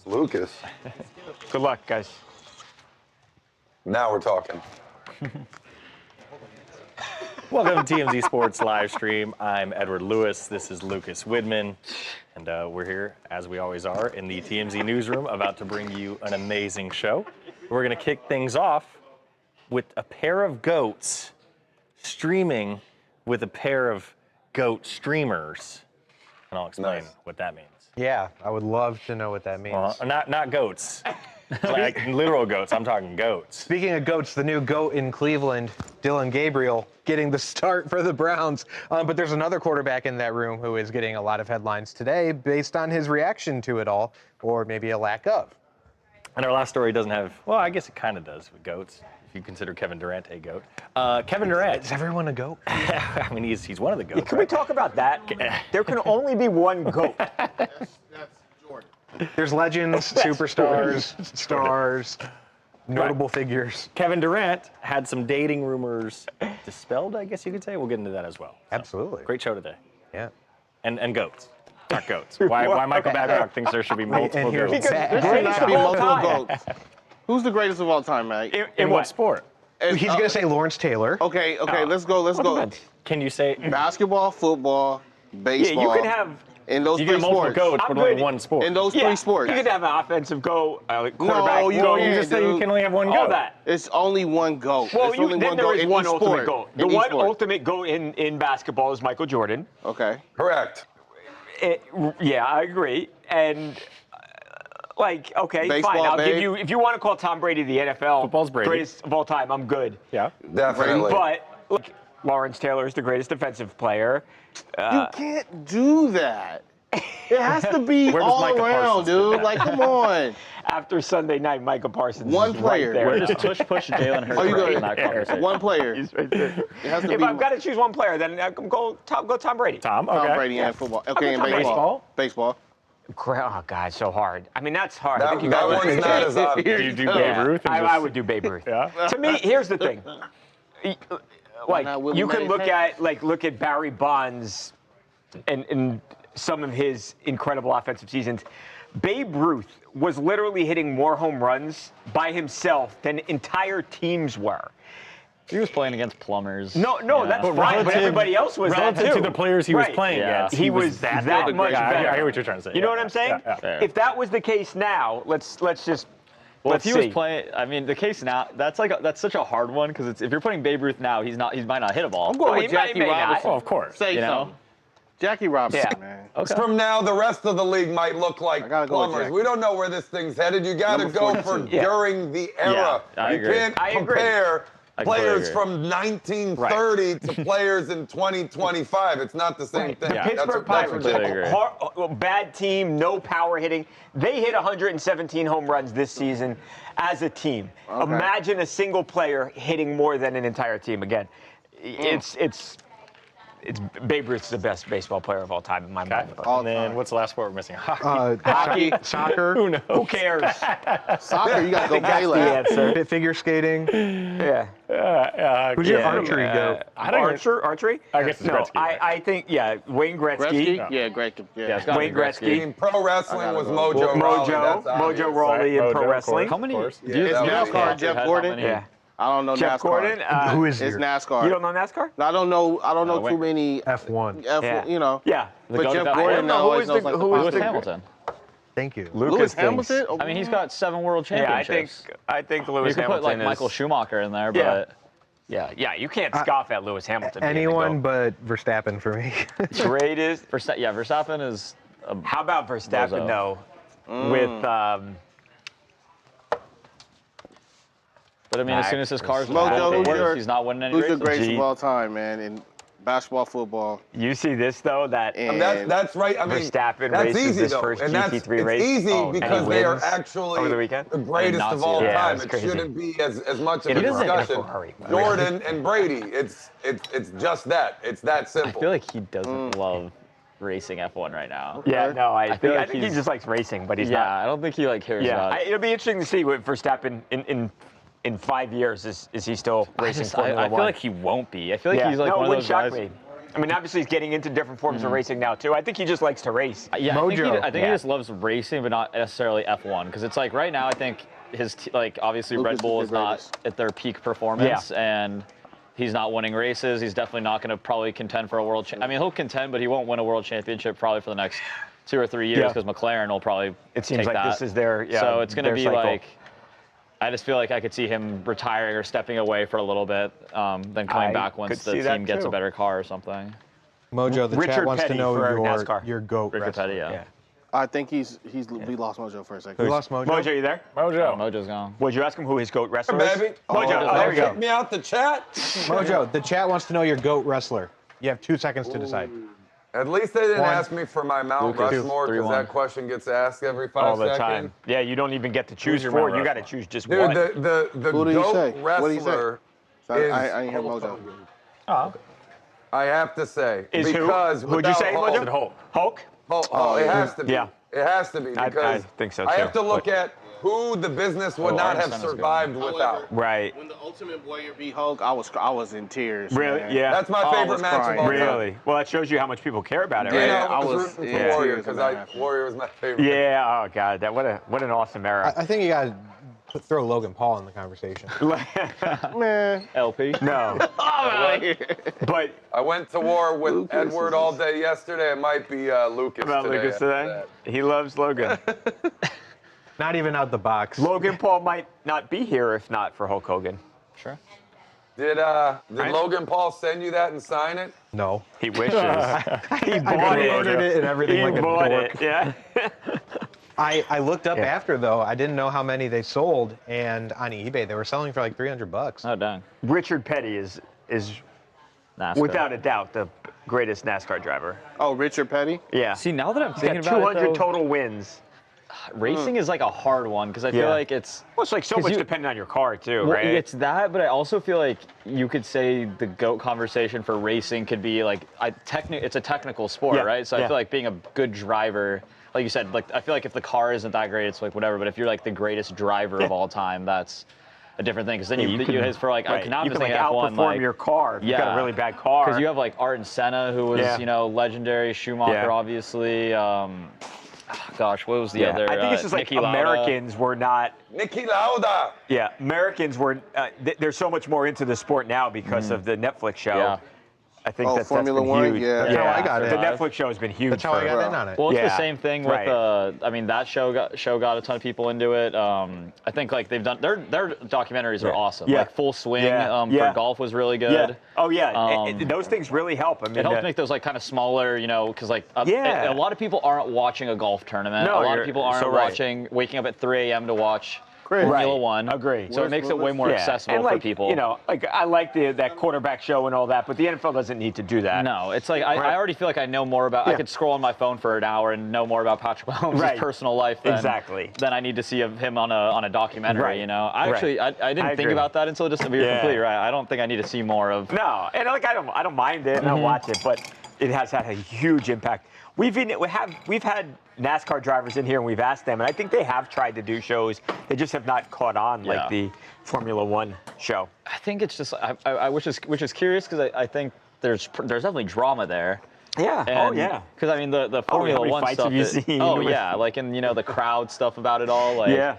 Lucas. Good luck, guys. Now we're talking. Welcome to TMZ Sports live stream. I'm Edward Lewis. This is Lucas Widman. And we're here, as we always are, in the TMZ Newsroom, about to bring you an amazing show. We're going to kick things off with a pair of goats streaming with a pair of goat streamers. And I'll explain what that means. Yeah, I would love to know what that means. Not goats. Like literal goats. I'm talking goats. Speaking of goats, the new goat in Cleveland, Dylan Gabriel, getting the start for the Browns. But there's another quarterback in that room who is getting a lot of headlines today based on his reaction to it all, or maybe a lack of. And our last story doesn't have, well, I guess it kind of does with goats, if you consider Kevin Durant a goat. Kevin Durant. Is everyone a goat? I mean, he's one of the goats. Can we talk about that? There can only be one goat. That's Jordan. There's legends, superstars, stars, notable figures. Kevin Durant had some dating rumors dispelled, I guess you could say. We'll get into that as well. So, Absolutely. great show today. Yeah. And goats. Not goats. Why Michael Babcock thinks there should be multiple here's goats. Because There should greatest not of be all multiple time. goats. Who's the greatest of all time, man? In what sport? And, He's going to say Lawrence Taylor. Okay, let's go. Can you say Basketball, football, Yeah, baseball. you can have. in those you three get multiple sports. goats, I'm but only good. one sport? In those Yeah, three sports. you could have an offensive goat, quarterback. No, you Well, don't. you just say you can only have one all goat. that. It's only one goat. Well, It's only then one there goat is in one each ultimate sport. goat. In The each one sport. ultimate goat in basketball is Michael Jordan. Okay. Correct. Yeah, I agree. And okay, Baseball, fine. I'll give babe. you, if you want to call Tom Brady the NFL Football's Brady. greatest of all time, I'm good. Yeah. Definitely. But look, Lawrence Taylor is the greatest defensive player. You can't do that. It has to be Where does all Micah around, Parsons fit dude. that? Like, come on. After Sunday night, Micah Parsons One is player. right there. Where does tush push Jalen Hurts Oh, you right go- in that conversation? One player. He's right there. It has to If be I've got to choose one player, then go Tom Brady. Tom, okay. Tom Brady and football. Okay, and Tom Brady. baseball. Baseball. Oh, God, so hard. I mean, that's hard. I That, think you that got one's not as obvious. Do you do Yeah, Babe Ruth? and I just- would do Babe Ruth. Yeah. To me, here's the thing. not Willie You can Mays? look at Barry Bonds and some of his incredible offensive seasons. Babe Ruth was literally hitting more home runs by himself than entire teams were. He was playing against plumbers. No, Yeah. that's But fine, but everybody else was that relative too. to the players he was Right. playing Yeah. against, He was that much Yeah, better. I hear what you're trying to say. You know what I'm saying? Fair. If that was the case now, let's just Well, let's if he see. was playing, I mean, the case now, that's such a hard one because if you're putting Babe Ruth now, he might not hit a ball. I'm going Well, with he Jackie may not. Robinson. Oh, of course. Say You know? something. Jackie Robinson, Yeah. man. Okay. From now, the rest of the league might look like I gotta go with plumbers. Jack. We don't know where this thing's headed. You got to Number go 42. for Yeah. during the era. I you agree. can't I agree. compare I completely players agree. from 1930 to players in 2025. It's not the same thing. Yeah. Pittsburgh That's Pirates, ridiculous. bad team, no power hitting. They hit 117 home runs this season as a team. Okay. Imagine a single player hitting more than an entire team. Again, it's Babe Ruth's the best baseball player of all time in my mind. But All And then time. what's the last sport we're missing? hockey, Soccer, Who knows? who cares? Soccer, you got to go That's the Pele. answer. figure skating. Yeah. Who's your yeah. archery goat? I don't even- Archery? I guess it's No, Gretzky, right? I think, Wayne Gretzky. Gretzky? Yeah, Gretzky. Yeah, Yeah. it's gotta Wayne be Gretzky. I mean, pro wrestling I gotta was go. Mojo Rawley. Mojo, That's obvious. Mojo Rawley in Mojo, pro of wrestling. course. How many? course. Do you Yeah, know that's NASCAR, right. Jeff How Gordon. many? Yeah. I don't know Jeff NASCAR. Gordon. Who is It's your NASCAR. You don't know NASCAR? I don't know wait. too many. F1? Yeah. You know. Yeah. The But goat Jeff of Gordon that- I don't know who always is knows the- like who the is Lewis the- Hamilton. Thank you. Lewis thinks- Hamilton? I mean, he's got 7 world Yeah, championships. I think You Lewis could Hamilton put like is, Michael Schumacher in there, Yeah. but Yeah, you can't scoff at Lewis Hamilton. being the Anyone GOAT. but Verstappen for me. Greatest. Verstappen is. How about Verstappen Bozo. though? With But I mean, as soon as his car's Mojo, who's your- he's not winning any Who's the races. greatest G. of all time, man, in basketball, football? you see this though that And That's right. I mean, Verstappen that's races easy his though, first and that's GT3 it's race. easy Oh, and because he they are wins actually over the weekend? the greatest not of see all that. Yeah, time. it's It crazy. shouldn't be as much of He a doesn't have a discussion. Ferrari. Jordan and Brady, it's just that. It's that I simple. feel like he doesn't love racing F1 right now. Yeah, no, I feel think like he he's- just likes racing, but he's Yeah, not. I don't think he like cares Yeah, about. it'll be interesting to see what Verstappen in 5 years is he still racing Formula I feel One? like he won't be. I feel like Yeah. he's like No, it one of wouldn't those shock guys. me. I mean, obviously he's getting into different forms of racing now too. I think he just likes to race. Yeah, Mojo. I think he just loves racing, but not necessarily F1. Because it's like right now, I think obviously Lucas Red Bull is is the not greatest. at their peak performance, and he's not winning races. He's definitely not going to probably contend for a world. I mean, he'll contend, but he won't win a world championship probably for the next 2 or 3 years because McLaren will probably It seems take like that. this is their So it's going to their be cycle. like. I just feel like I could see him retiring or stepping away for a little bit, then coming I back could once the see that team gets too. a better car or something. Mojo, the Richard chat wants to Petty know for NASCAR. your GOAT Richard wrestler. Petty, yeah. I think we lost Mojo for a second. We lost Mojo. Mojo, you there? Mojo's gone. Would you ask him who his GOAT wrestler is? Baby. Mojo, there we go. Kick me out the chat. Mojo, the chat wants to know your GOAT wrestler. You have 2 seconds to decide. At least they didn't 1, ask me for my Mount Lucas, Rushmore because 3-1. that question gets asked every 5 All the seconds. time. Yeah, you don't even get to choose your four. Mount You got to Rushmore? choose just Dude, one. the Who did he say? GOAT What did he say? wrestler I is, I ain't hear Mojo. Oh, I have to say, Is who? because Who'd you without say, Hulk- Mojo? Hulk. Hulk? Oh, it has to be. Yeah. It has to be I because think so, I too, have to look but- at who the business would not have Arnsen's good. survived without. Right. When the Ultimate Warrior beat Hulk, I was in tears. Really? man. Yeah. That's my I favorite was match crying. of all time. Really? Well, that shows you how much people care about it, right? Yeah, I I was was rooting in for Warrior tears when because that happened. Warrior was my favorite. Yeah. Oh God, what an awesome era. I think you got to throw Logan Paul in the conversation. Man, LP. No. But I went to war with Lucas Edward is- all day yesterday. It might be Lucas about today. Lucas after today, that. he loves Logan. Not even out the box. Logan Paul might not be here if not for Hulk Hogan. Sure. Did Logan Paul send you that and sign it? No. He wishes. He I bought ordered it and everything He like a bought dork. it. Yeah. I looked up Yeah. after though. I didn't know how many they sold, and on eBay they were selling for like $300. Oh, dang. Richard Petty is NASCAR. without a doubt the greatest NASCAR driver. oh, Richard Petty. Yeah. See, now that I'm He's thinking got about 200 it, though, total wins. racing is like a hard one because I feel Yeah. like it's. Well, it's like so 'Cause much you- depending on your car too, Well, right? it's that, but I also feel like you could say the GOAT conversation for racing could be like it's a technical sport, Yeah, right? So yeah. I feel like being a good driver, like you said, like I feel like if the car isn't that great, it's like whatever. But if you're like the greatest driver of all time, that's a different thing. Because then you hit for like right. now I'm you just can like thinking F1, outperform like your car if you've got a really bad car. because you have like Art and Senna, who was Yeah. legendary, Schumacher, Yeah. obviously. Gosh, what was the yeah. other? I think it's just like Niki Lauda. Americans were not. Niki Lauda. Yeah, Americans were. They're so much more into the sport now because of the Netflix show. Yeah. I think Oh, that's Formula been One? huge. Yeah. That's how I got The it. Netflix show has been huge. That's how I got for- in on it. Well, it's Yeah. the same thing with Right. I mean, that show got a ton of people into it. I think like they've done their documentaries are awesome. Yeah. Like Full Swing Yeah. Yeah. for golf was really Yeah. good. Oh yeah. Those things really help. I mean, It helps make those like kind of smaller, because like Yeah. a lot of people aren't watching a golf tournament. No, a lot you're of people aren't so right. waking up at 3 a.m. to watch Crazy. Formula Right. One. Agree. So it Where's makes it way Lewis? more Yeah. accessible and like, for people. Like I like that quarterback show and all that, but the NFL doesn't need to do that. No, it's like Right. I already feel like I know more about. I Yeah. could scroll on my phone for an hour and know more about Patrick Mahomes' Right. personal life than Exactly. than I need to see of him on a documentary. Right. I actually Right. I didn't I think agree. about that until just to be Yeah. completely right. I don't think I need to see more of. No, and like I don't mind it, and I watch it, but it has had a huge impact. We've had NASCAR drivers in here, and we've asked them, and I think they have tried to do shows. They just have not caught on like Yeah. the Formula One show. I think it's just which is curious because I think there's definitely drama there. Yeah. And, yeah. Because I mean the how Formula many One fights stuff. have you seen Oh with- yeah, like in the crowd stuff about it all. Like, Yeah.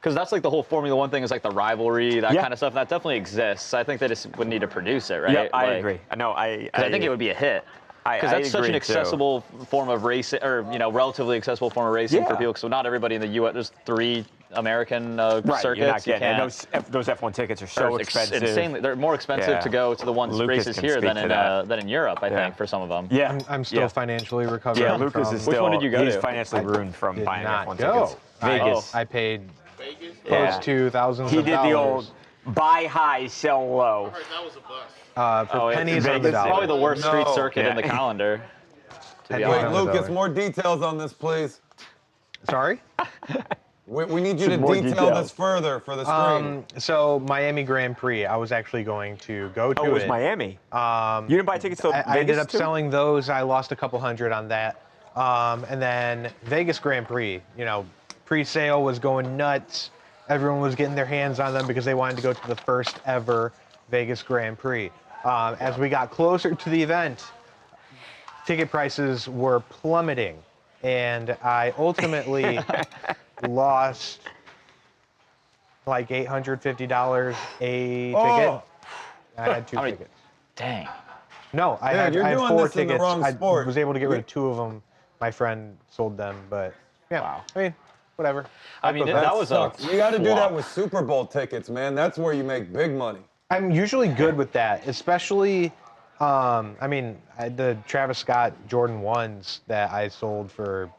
Because that's like the whole Formula One thing is like the rivalry, that Yeah. kind of stuff. And that definitely exists. I think they just would need to produce it, right? Yeah, I Like, agree. I think it would be a hit. Because I that's such an agree, too. accessible form of racing, or relatively accessible form of racing for Yeah. people. So not everybody in the U.S. There's 3 American Right, circuits. you're not getting can't. and those F1 tickets are so They're expensive. insanely. They're more expensive Yeah. to go to the ones Lucas races can here speak to that. than in Europe. I Yeah. think for some of them. Yeah. I'm still yeah. financially recovering. Yeah, Lucas from, is still. Which one did you go he's to? financially ruined from did buying not F1 go. tickets. Vegas. I paid Yeah. close to thousands He of did dollars. the old buy high, sell low. For pennies on the Vegas. dollar. Probably the worst street No. circuit in the Yeah. calendar. To be Wait, Wait, honest. Lucas, $100. more details on this, please. Sorry? We need you to Some more detail details. this further for the screen. So Miami Grand Prix, I was actually going to go to Oh, it was it. Miami. You didn't buy tickets to Vegas I ended up too? selling those. I lost a couple hundred on that. And then Vegas Grand Prix, pre-sale was going nuts. Everyone was getting their hands on them because they wanted to go to the first ever Vegas Grand Prix. As we got closer to the event, ticket prices were plummeting, and I ultimately lost like $850 a ticket. I had 2 tickets. Dang. No, I had you're doing 4 this in the tickets. wrong I sport. was able to get rid of 2 of them. My friend sold them, but yeah. Wow. I mean, whatever. I mean, That that was a sucks. You got to do that flop. with Super Bowl tickets, man. That's where you make big money. I'm usually good with that, especially, the Travis Scott Jordan 1s that I sold for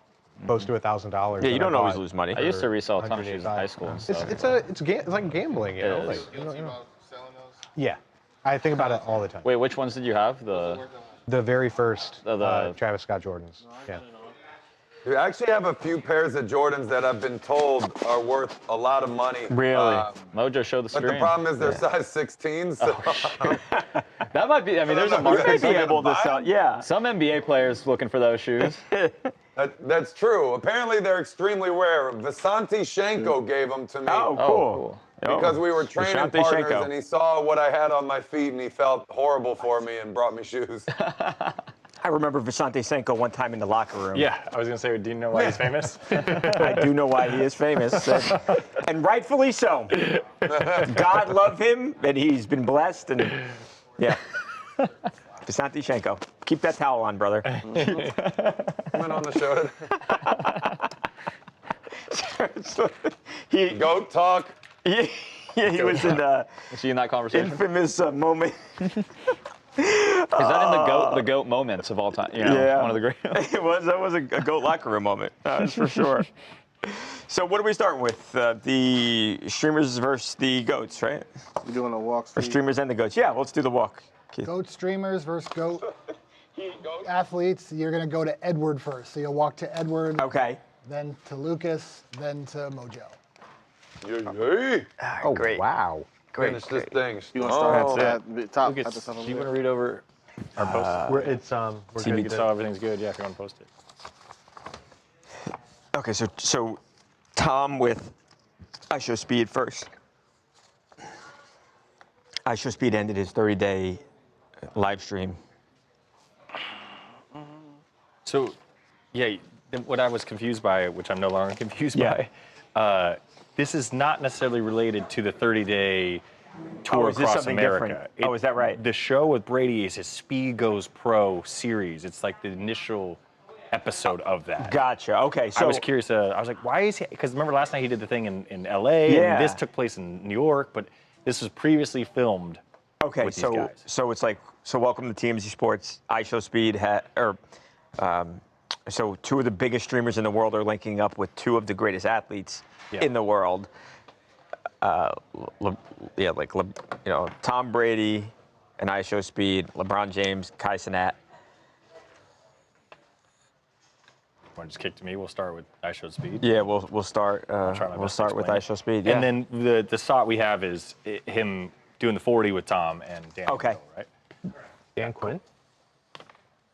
close to $1,000. Yeah, you don't always lose money. I used to resell a ton of shoes in 185. high school and stuff. It's like gambling, you know. It Like, is. you know. Yeah, I think about it all the time. Wait, which ones did you have? The The very first The- Travis Scott Jordans. Yeah. You actually have a few pairs of Jordans that I've been told are worth a lot of money. Really? Mojo showed the But screen. the problem is they're size 16. So That might be. I mean, there's a You market. may Be Some able to buy sell. them? Yeah. Some NBA players looking for those shoes. that's true. Apparently they're extremely rare. Vasanti Shenko gave them to me. Oh, Oh, cool. cool. Because we were training Ashanti partners Shenko. and he saw what I had on my feet and he felt horrible for me and brought me shoes. I remember Visante Senko one time in the locker room. Yeah, I was gonna say, do you know why he's famous? I do know why he is famous, and rightfully so. God love him, and he's been blessed, and yeah. Visante Shenko. Keep that towel on, brother. Went on the show. So, he Goat talk. he was in Was he in that conversation? infamous moment. Is that in the goat moments of all time? You know, Yeah. one of the great. That was a goat locker room moment. That's for sure. So what are we starting with? The streamers versus the goats, right? We're doing a walk. Or streamers and the goats. Yeah, let's do the walk. Keith. Goat streamers versus goat athletes. You're going to go to Edward first. So you'll walk to Edward, Okay. then to Lucas, then to Mojo. Yay. Oh, great. wow. Finish this thing. You want to start That's at the top? At the Lucas, top do you want to read over our post? We're See good. so everything's good. Yeah, if you want to post it. Okay, so Tom with IShowSpeed first. IShowSpeed ended his 30-day live stream. So, yeah, what I was confused by, which I'm no longer confused Yeah. by, this is not necessarily related to the 30-day tour Oh, is this across something America. different? Is that right? The show with Brady is his Speed Goes Pro series. It's like the initial episode of that. Gotcha. Okay, so I was curious. I was like, why is he? Because remember last night he did the thing in L.A. Yeah. and this took place in New York, but this was previously filmed. okay, with these so guys. so it's like welcome to TMZ Sports. IShowSpeed so 2 of the biggest streamers in the world are linking up with 2 of the greatest athletes Yeah. in the world. Tom Brady and IShowSpeed, LeBron James, Kai Cenat. Want to just kick to me? We'll start with IShowSpeed. Yeah, we'll start. try my We'll best start to with explain IShowSpeed. Yeah. And then the shot we have is him doing the 40 with Tom and Dan. Okay. Hill, right? Dan Quinn.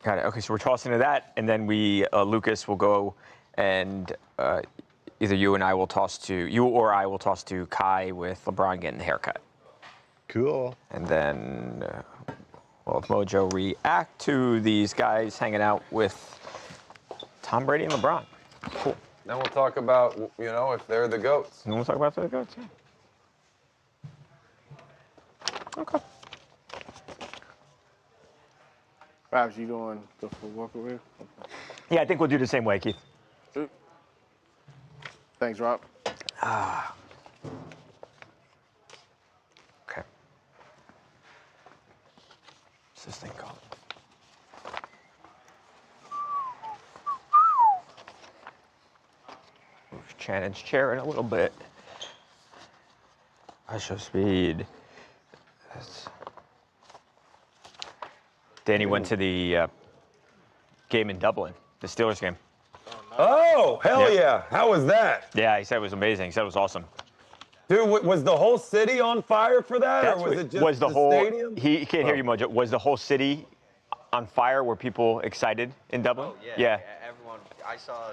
Got it. Okay, so we're tossing to that, and then Lucas will go, and either you or I will toss to Kai with LeBron getting the haircut, Cool. and then we'll have Mojo react to these guys hanging out with Tom Brady and LeBron. Cool. Then we'll talk about, if they're the goats. And we'll talk about the goats. Yeah. Okay. Perhaps you going to go for a walk away? Yeah, I think we'll do the same way, Keith. Thanks, Rob. Okay. What's this thing called? Move Shannon's chair in a little bit. IShowSpeed. Danny went to the game in Dublin, the Steelers game. Oh, hell Yeah. yeah. How was that? Yeah, he said it was amazing. He said it was awesome. Dude, was the whole city on fire for that? That's or was what- it just was the the whole stadium? he can't hear you, Mojo. Was the whole city on fire? Were people excited in Dublin? Oh, yeah. Yeah. Everyone, I saw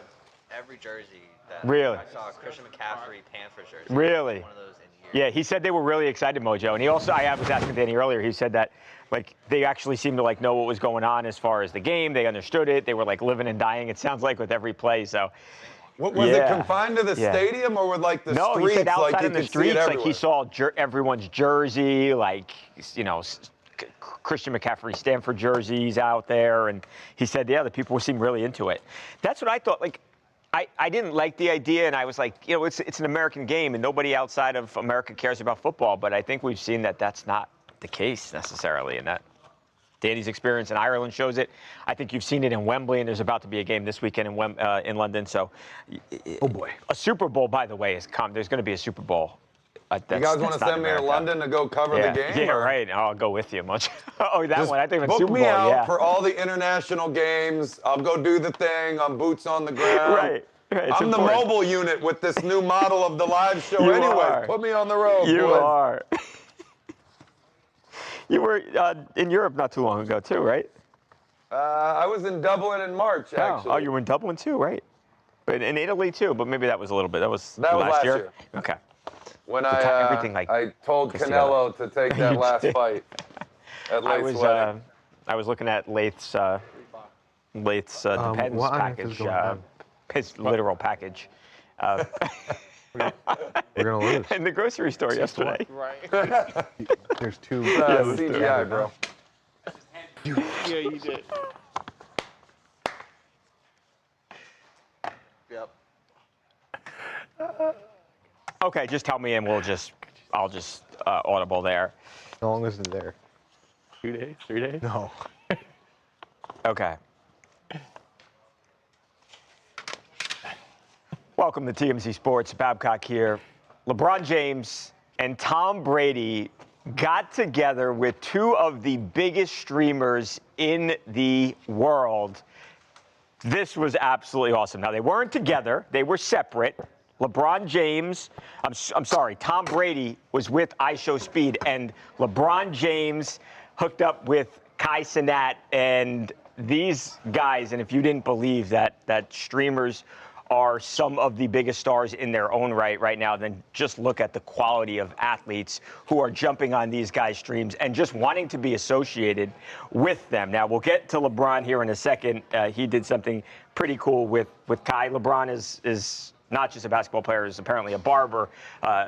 every jersey. That Really? I saw a Christian McCaffrey Panthers jersey. Really? One of those in Yeah, he said they were really excited, Mojo. And he also, I was asking Danny earlier, he said that, like, they actually seemed to, like, know what was going on as far as the game. They understood it. They were, like, living and dying, it sounds like, with every play. So, Was it confined to the stadium or with, like, the streets? No, he said outside like, in the streets, like, he saw everyone's jersey, like, you know, Christian McCaffrey Stanford jerseys out there. And he said, yeah, the people seemed really into it. That's what I thought. Like, I didn't like the idea, and I was like, you know, it's an American game, and nobody outside of America cares about football. But I think we've seen that that's not the case necessarily, and that Danny's experience in Ireland shows it. I think you've seen it in Wembley, and there's about to be a game this weekend in London. So, oh boy, a Super Bowl, by the way, is come. There's going to be a Super Bowl. You guys want to send me to London to go cover the game? Yeah, right. I'll go with you much. Oh, that one. I think it's book Super Bowl. me out for all the international games. I'll go do the thing. I'm boots on the ground. Right. I'm the mobile unit with this new model of the live show. Put me on the road. You boys. are. You were in Europe not too long ago, too, right? I was in Dublin in March, actually. Oh, you were in Dublin, too, right? But in Italy, too. But maybe that was a little bit. That was last year. Okay. When I told Canelo to take that last fight at Lath's wedding. I was looking at Lath's Depends package, his literal package. We're gonna lose. In the grocery store yesterday. Right. There's two. CGI, bro. Yeah, you did. Yep. Okay, just tell me and I'll just audible there. How long is it there? 2 days? 3 days? No. Okay. Welcome to TMZ Sports. Babcock here. LeBron James and Tom Brady got together with two of the biggest streamers in the world. This was absolutely awesome. Now, they weren't together. They were separate. LeBron James, I'm sorry, Tom Brady was with IShowSpeed, and LeBron James hooked up with Kai Cenat, and these guys, and if you didn't believe that streamers are some of the biggest stars in their own right now, then just look at the quality of athletes who are jumping on these guys' streams and just wanting to be associated with them. Now, we'll get to LeBron here in a second. He did something pretty cool with Kai. LeBron is not just a basketball player, is apparently a barber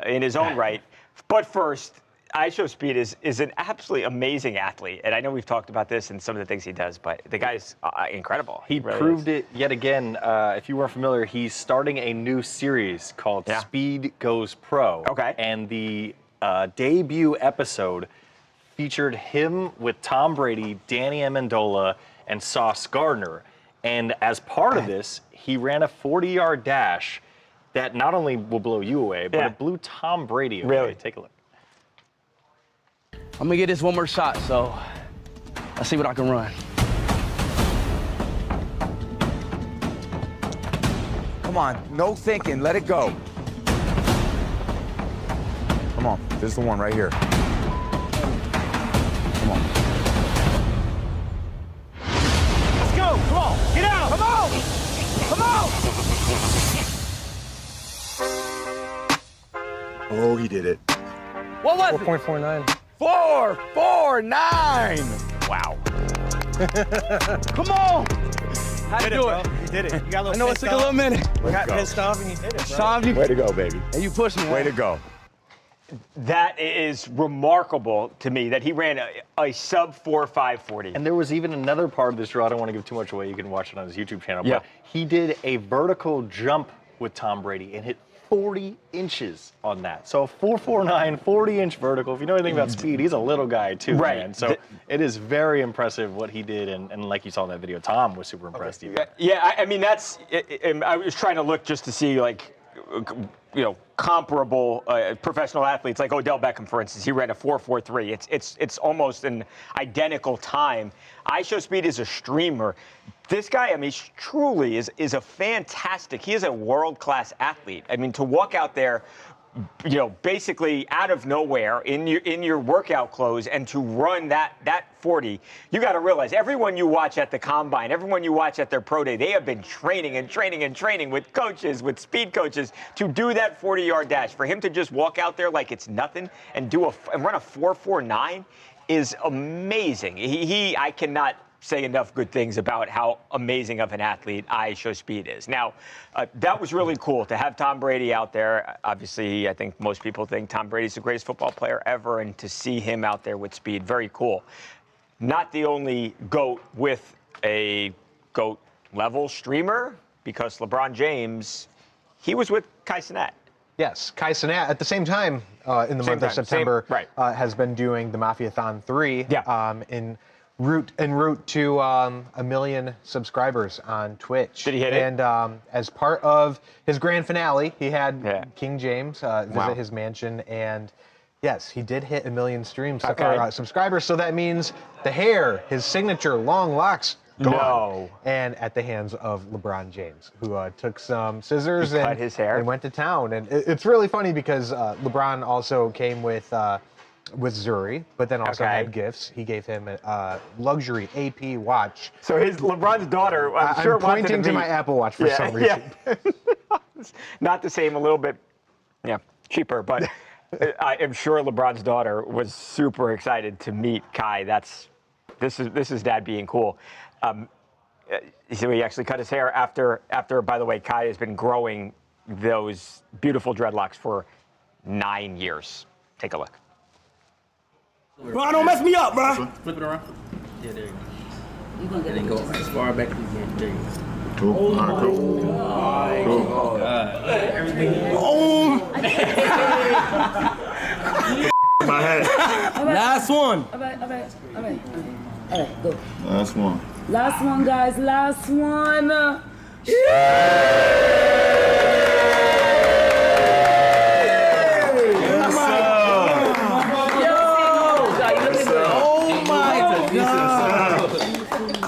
in his own right. But first, IShowSpeed is an absolutely amazing athlete. And I know we've talked about this and some of the things he does, but the guy's incredible. He really proved it yet again. If you weren't familiar, he's starting a new series called Speed Goes Pro. Okay. And the debut episode featured him with Tom Brady, Danny Amendola, and Sauce Gardner. And as part of this, he ran a 40-yard dash that not only will blow you away, but it blew Tom Brady away. Really? Take a look. I'm gonna get this one more shot, so let's see what I can run. Come on, no thinking, let it go. Come on, this is the one right here. Come on. Let's go, come on, get out, come on, come on. Oh, he did it. What was it? 4.49. 4.49. Wow. Come on. How you do it? You did it. You got a little I know it took a little minute. You got pissed off and you did it, bro. Tom, Way to go, baby. and you pushed me. Way to go. That is remarkable to me that he ran a sub 4.540. And there was even another part of this drill. I don't want to give too much away. You can watch it on his YouTube channel. Yeah. But he did a vertical jump with Tom Brady and hit 40 inches on that. So 4.49, 40-inch vertical. If you know anything about speed, he's a little guy too, Right. man. So it is very impressive what he did. And like you saw in that video, Tom was super impressed. Even. Yeah, I mean, that's, I was trying to look just to see, like, you know, comparable professional athletes, like Odell Beckham, for instance. He ran a 4.43. It's almost an identical time. IShowSpeed is a streamer. This guy, I mean, truly is a fantastic, he is a world-class athlete. I mean, to walk out there basically out of nowhere in your workout clothes and to run that 40, you got to realize everyone you watch at the combine, everyone you watch at their pro day, they have been training and training and training with coaches, with speed coaches to do that 40-yard dash. For him to just walk out there like it's nothing and run a 4.49 is amazing. I cannot say enough good things about how amazing of an athlete IShowSpeed is. Now, that was really cool to have Tom Brady out there. Obviously, I think most people think Tom Brady's the greatest football player ever, and to see him out there with speed, very cool. Not the only GOAT with a GOAT-level streamer, because LeBron James, he was with Kai Cenat. Yes, Kai Cenat at the same time in the month of September has been doing the Mafiathon 3 en route to 1 million subscribers on Twitch. Did he hit it? And as part of his grand finale, he had King James visit his mansion, and yes, he did hit 1 million subscribers. So that means the hair, his signature long locks, gone. No. And at the hands of LeBron James, who took some scissors cut his hair and went to town. And it's really funny because LeBron also came with Zuri, but then also had gifts. He gave him a luxury AP watch. So LeBron's daughter, I'm pointing to my Apple Watch for some reason. Yeah. Not the same, a little bit, cheaper, but I am sure LeBron's daughter was super excited to meet Kai. This is Dad being cool. So he actually cut his hair after. By the way, Kai has been growing those beautiful dreadlocks for 9 years. Take a look. Bro, don't mess me up, bro. Flip it around. Yeah, there you go. You're gonna get it. Go as far back as you can. There you go. Cool. Oh, All right, cool. cool. My head. Last one. All right, go. Last one. Last one, guys. Last one.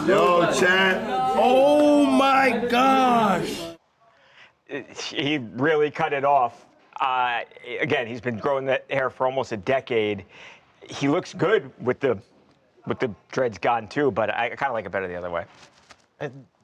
Yo, chat. Oh my gosh. He really cut it off. Again, he's been growing that hair for almost a decade. He looks good with the dreads gone too, but I kind of like it better the other way.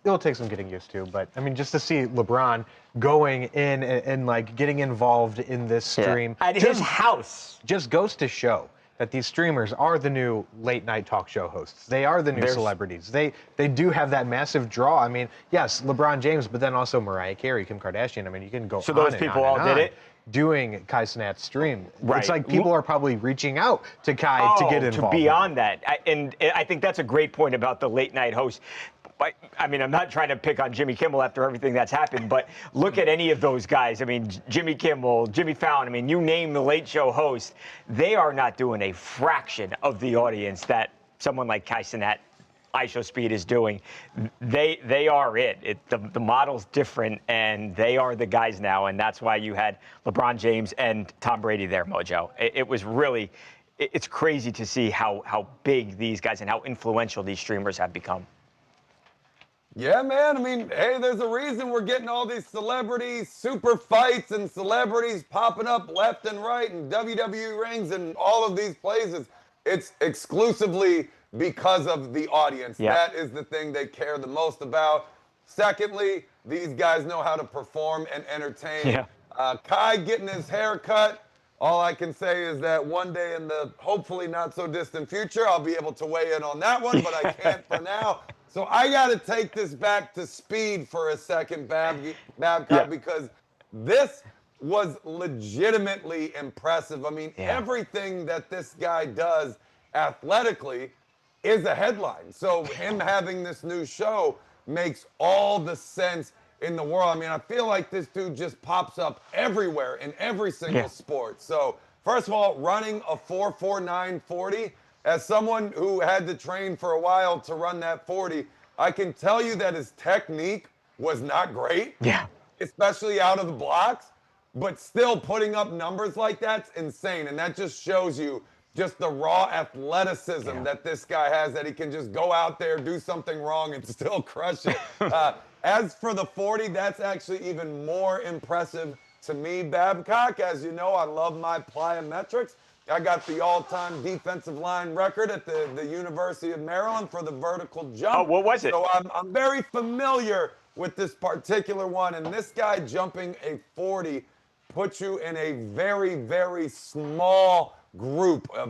It'll take some getting used to, but I mean, just to see LeBron going in and like getting involved in this stream at his house just goes to show that these streamers are the new late night talk show hosts. They are the new celebrities. They do have that massive draw. I mean, yes, LeBron James, but then also Mariah Carey, Kim Kardashian. I mean, you can go. So on those and people on all and did on it? Doing Kai Cenat's stream. Right. It's like people are probably reaching out to Kai to get involved. To be on that. And I think that's a great point about the late night host. I mean, I'm not trying to pick on Jimmy Kimmel after everything that's happened, but look at any of those guys. I mean, Jimmy Kimmel, Jimmy Fallon, I mean, you name the late show host, they are not doing a fraction of the audience that someone like Kai Cenat, IShowSpeed is doing. They are it. The model's different, and they are the guys now, and that's why you had LeBron James and Tom Brady there, Mojo. It was really, it's crazy to see how big these guys and how influential these streamers have become. Yeah, man. I mean, hey, there's a reason we're getting all these celebrities, super fights, and celebrities popping up left and right, and WWE rings and all of these places. It's exclusively because of the audience. Yeah. That is the thing they care the most about. Secondly, these guys know how to perform and entertain. Yeah. Kai getting his hair cut, all I can say is that one day in the hopefully not so distant future, I'll be able to weigh in on that one, but I can't for now. So I got to take this back to speed for a second, Babcock, because this was legitimately impressive. I mean, everything that this guy does athletically is a headline. So him having this new show makes all the sense in the world. I mean, I feel like this dude just pops up everywhere in every single sport. So first of all, running a 4.49 40, as someone who had to train for a while to run that 40, I can tell you that his technique was not great. Yeah. Especially out of the blocks, but still putting up numbers like that's insane. And that just shows you just the raw athleticism that this guy has, that he can just go out there, do something wrong, and still crush it. As for the 40, that's actually even more impressive to me, Babcock. As you know, I love my plyometrics. I got the all-time defensive line record at the University of Maryland for the vertical jump. Oh, what was it? So I'm very familiar with this particular one, and this guy jumping a 40 puts you in a very, very small group, a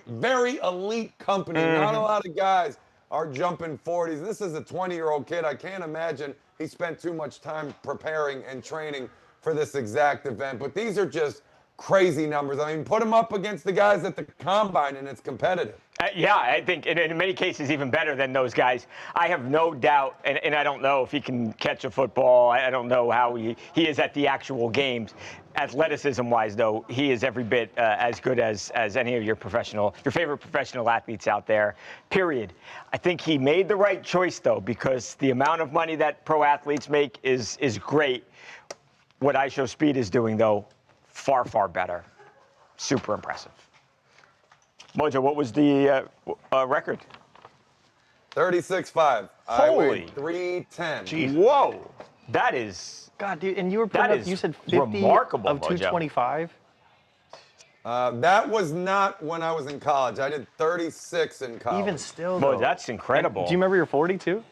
very elite company. Not a lot of guys are jumping 40s. This is a 20-year-old kid. I can't imagine he spent too much time preparing and training for this exact event. But these are just crazy numbers. I mean, put him up against the guys at the combine, and it's competitive. Yeah, I think in many cases even better than those guys. I have no doubt, and I don't know if he can catch a football. I don't know how he is at the actual games. Athleticism-wise, though, he is every bit as good as any of your favorite professional athletes out there, period. I think he made the right choice, though, because the amount of money that pro athletes make is great. What IShowSpeed is doing, though, far, far better. Super impressive. Mojo, what was the record? 36.5. I weighed 310. Jeez. Whoa. That is... God, dude, and you were putting up, you said 50 remarkable, of 225? That was not when I was in college. I did 36 in college. Even still, Boy, though. that's incredible. And do you remember your 40, too?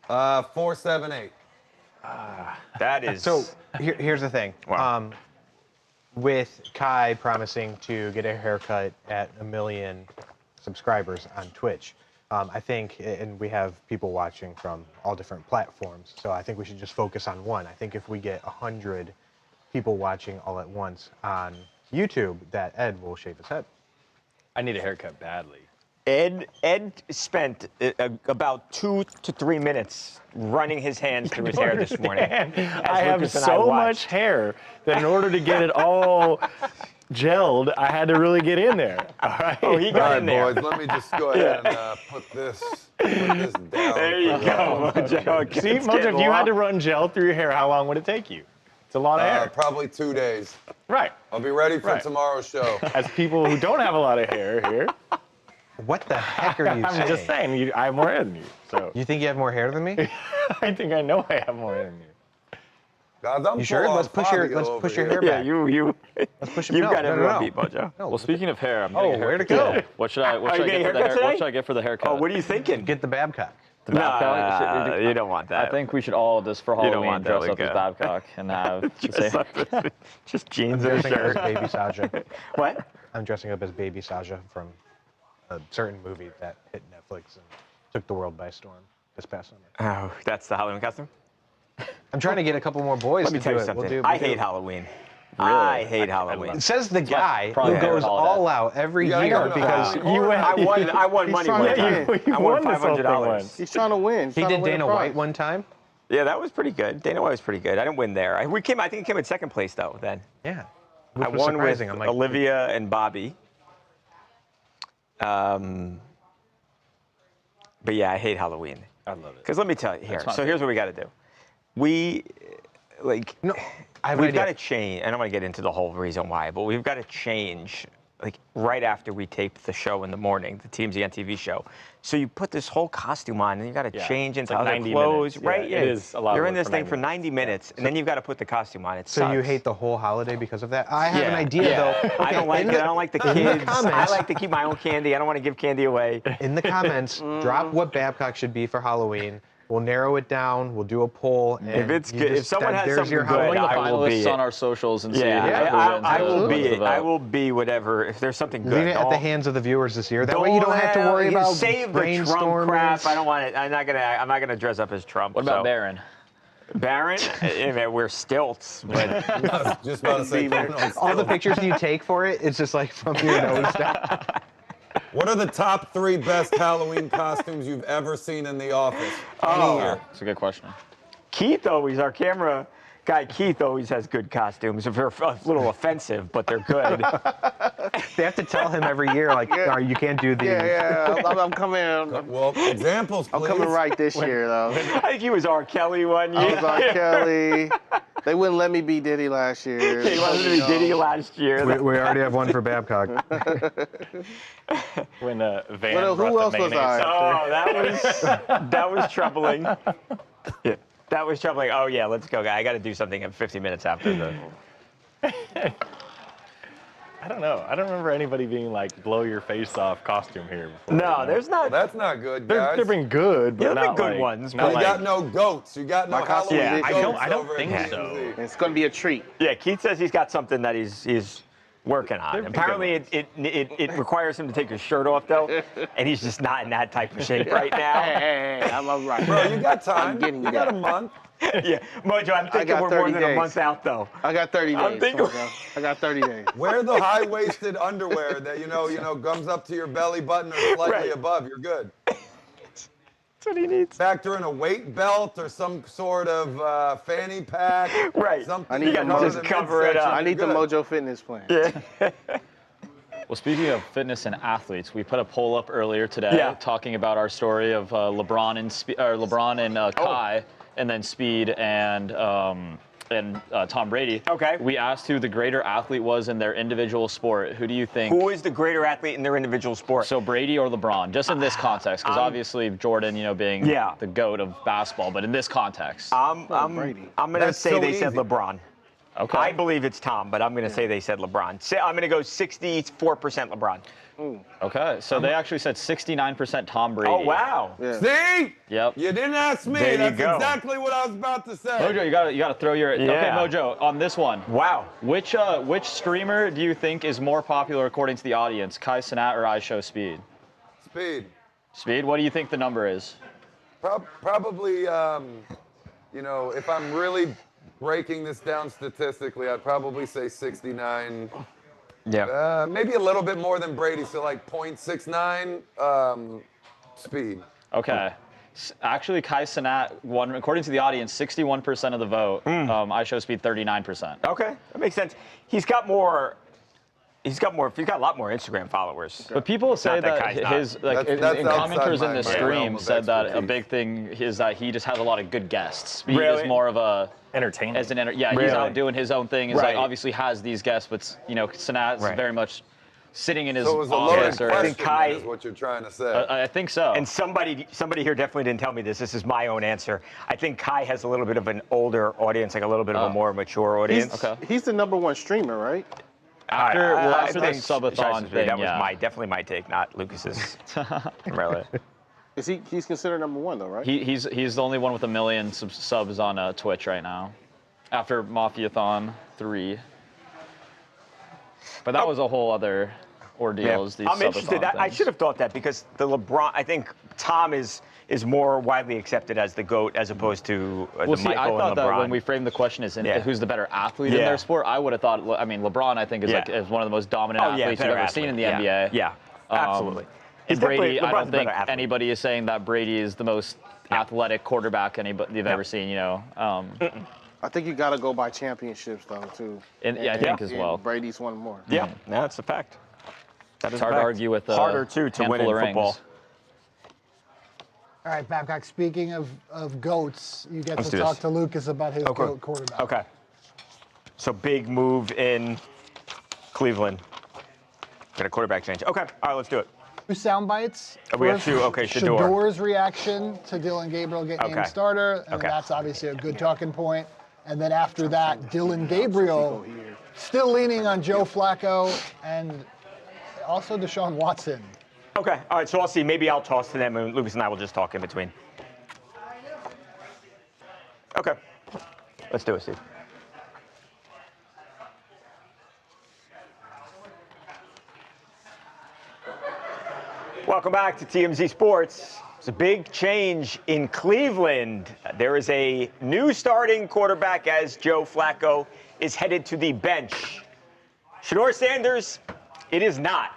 4.78. That is... So here's the thing. Wow. With Kai promising to get a haircut at 1 million subscribers on Twitch, I think, and we have people watching from all different platforms, so I think we should just focus on one. I think if we get 100 people watching all at once on YouTube, that Ed will shave his head. I need a haircut badly. Ed spent about 2 to 3 minutes running his hands through his hair this morning. I have so much hair that in order to get it all gelled, I had to really get in there. All right. Oh, he got in there. Boys, let me just go ahead and put this down. There you go, Mojo. See, Mojo, if you had to run gel through your hair, how long would it take you? It's a lot of hair. Probably 2 days. Right. I'll be ready for tomorrow's show. As people who don't have a lot of hair here. What the heck are you saying? I'm just saying, I have more hair than you. So You think you have more hair than me? I think I know I have more hair than you. Guys, I'm You sure? full on Let's push your hair Yeah, back. Let's push him. You've No, got no, everyone no. beat, Mojo. No, Well, speaking of hair, I'm Oh, getting a where to haircut go? today. What should I you getting a get for the haircut hair? What today? should I get for the haircut? Oh, what are you thinking? Get the Babcock. The Babcock? Nah, you don't want that. I think we should all just for You don't Halloween want that, dress up as Luca. Babcock and have just jeans I'm and a dressing up as shirt. Baby Saja. What? I'm dressing up as Baby Saja from a certain movie that hit Netflix and took the world by storm this past summer. Oh, that's the Halloween costume? I'm trying to get a couple more boys Let me to tell do you it. something. I hate Halloween. I hate Halloween. It says the guy who probably goes favorite all out every Yeah, year I know. because I won money trying one to time. win. I won won this whole thing $500. once. He's trying to win. he did Dana White one time. Yeah, that was pretty good. Dana White was pretty good. I didn't win there. I think it came in second place though. Then Yeah. I Which was won with surprising. I'm like, Olivia and Bobby. But yeah, I hate Halloween. I love it. Because let me tell you here. my So here's what we got to do. We no, I have an we've idea. got to change. I don't want to get into the whole reason why, but we've got to change. Like right after we tape the show in the morning, the TMZ on TV show. So you put this whole costume on, and you got to Yeah, change it's into like other 90 clothes, minutes. right? Yeah, it is a lot of You're in work this for thing 90 for 90 minutes, and then you've got to put the costume on. It So you sucks. hate the whole holiday because of that? I have an Yeah. idea though. I don't like in it. I don't like the in kids. I comments- like to keep my own candy. I don't want to give candy away. In the comments, drop what Babcock should be for Halloween. We'll narrow it down. We'll do a poll. And If it's you good, if just- someone has there's something your good, Halloween. Bring the I will be finalists it. on our socials and see Yeah, who wins. I will wins be the it. vote. I will be whatever. If there's something good, Leave it at the don't- hands of the viewers this year. That way you don't have to worry about save the Trump brainstorming. crap. I don't want it. I'm not gonna dress up as Trump. What about so. Barron? Barron? I mean, we're stilts, but Just about to say, All the pictures you take for it, it's just like from your nose down. what are the top 3 best Halloween costumes you've ever seen in the office? Any year. That's a good question. Keith always, our camera guy Keith always has good costumes. They're a little offensive, but they're good. They have to tell him every year, like, "No, you can't do these." Yeah, I'm coming. Well, examples, please. I'm coming right this year, though. I think he was R. Kelly one year. I was R. Kelly. They wouldn't let me be Diddy last year. He wanted to be Diddy last year. We already have one for Babcock. When Van Well, who brought the else was mayonnaise. Oh, that was troubling. Yeah, that was troubling. Oh yeah, let's go, guy. I got to do something in 50 minutes after the. I don't know. I don't remember anybody being like blow your face off costume here before. No, there's not. Well, that's not good, guys. They've been good, but Yeah, they've not been good like, ones, not You like, got no goats. You got no My costume Halloween is- goats. I don't over think at so. TMZ. It's going to be a treat. Yeah, Keith says he's got something that he's working on. They're Apparently, big it requires him to take his shirt off though, and he's just not in that type of shape right now. Hey, I'm all right. Bro, you got time. I'm getting you got a there. month. Yeah, Mojo, I'm thinking got we're more 30 than a days. month out though. I got 30 days. I'm thinking- Come on, bro. I got 30 days. Wear the high-waisted underwear that you know comes up to your belly button or slightly Right. above. You're good. That's what he needs. Factor in a weight belt or some sort of fanny pack. Right. Something I need to to cover just the cover it midsection. up. I need the You're good. Mojo Fitness plan. Yeah. Well, speaking of fitness and athletes, we put a poll up earlier today Yeah. talking about our story of LeBron and Kai, and then Speed and Tom Brady. Okay. We asked who the greater athlete was in their individual sport. Who do you think? Who is the greater athlete in their individual sport? So Brady or LeBron, just in this context, because obviously Jordan, being Yeah. the GOAT of basketball, but in this context. I'm Brady. gonna That's say so they said easy. LeBron. Okay. I believe it's Tom, but I'm gonna say they said LeBron. I'm gonna go 64% LeBron. Okay, so they actually said 69% Tom Brady. Oh wow. Yeah. See? Yep. You didn't ask me. There you That's go. exactly what I was about to say. Mojo, you gotta throw your okay, Yeah. Mojo, on this one. Wow. Which streamer do you think is more popular according to the audience, Kai Cenat or IShowSpeed? Speed. Speed, what do you think the number is? Probably, if I'm really breaking this down statistically, I'd probably say 69. Yeah. Maybe a little bit more than Brady, so like 0.69 Speed. Okay. Actually, Kai Cenat won, according to the audience, 61% of the vote. IShowSpeed 39%. Okay, that makes sense. He's got a lot more Instagram followers. But people say that that Kai's not. his like That's and outside commenters in my the realm stream of said that a expertise. big thing is that he just has a lot of good guests. Speed Really? is more of a entertainment. as an he's Really? out doing his own thing. Is Right. like obviously has these guests, but Cenat's Right. very much sitting in his So it was a loaded office. Or, question, Kai- is what you're trying to say. I think so. And somebody here definitely didn't tell me this. This is my own answer. I think Kai has a little bit of an older audience, like a little bit of a more mature audience. He's the number 1 streamer, right? after I the think subathon thing, that was yeah. definitely my take, not Lucas's. Really. Is he's considered number 1 though, right? He's the only one with 1 million subs on Twitch right now, after Mafiathon 3. But that was a whole other ordeal. These I'm interested. subathon I things. should have thought that because the LeBron, I think Tom is more widely accepted as the GOAT as opposed to Well, the see, Michael I thought and that LeBron. when we framed the question as in Yeah. who's the better athlete in Yeah. their sport, I would have thought. I mean, LeBron, I think is is one of the most dominant athletes you've better ever seen in the athlete. NBA. Yeah, absolutely. And Brady, I LeBron's don't a think better athlete. anybody is saying that Brady is the most athletic quarterback you've ever seen. I think you got to go by championships though too. And I think as well. Brady's won more. Yeah, that's a fact. That is It's hard to argue with harder too to win in handful of football. rings. All right, Babcock, speaking of GOATs, you get Let's to do talk this. to Lucas about his GOAT quarterback. Okay. So big move in Cleveland. Got a quarterback change. Okay. All right, let's do it. 2 sound bites. We have First, 2. Okay, Shador. Shador's reaction to Dylan Gabriel getting named starter, and that's obviously a good talking point. And then after that, Dylan Gabriel still leaning on Joe Flacco and also Deshaun Watson. Okay. All right. So I'll see. Maybe I'll toss to them, and Lucas and I will just talk in between. Okay. Let's do it, Steve. Welcome back to TMZ Sports. It's a big change in Cleveland. There is a new starting quarterback as Joe Flacco is headed to the bench. Shador Sanders, it is not.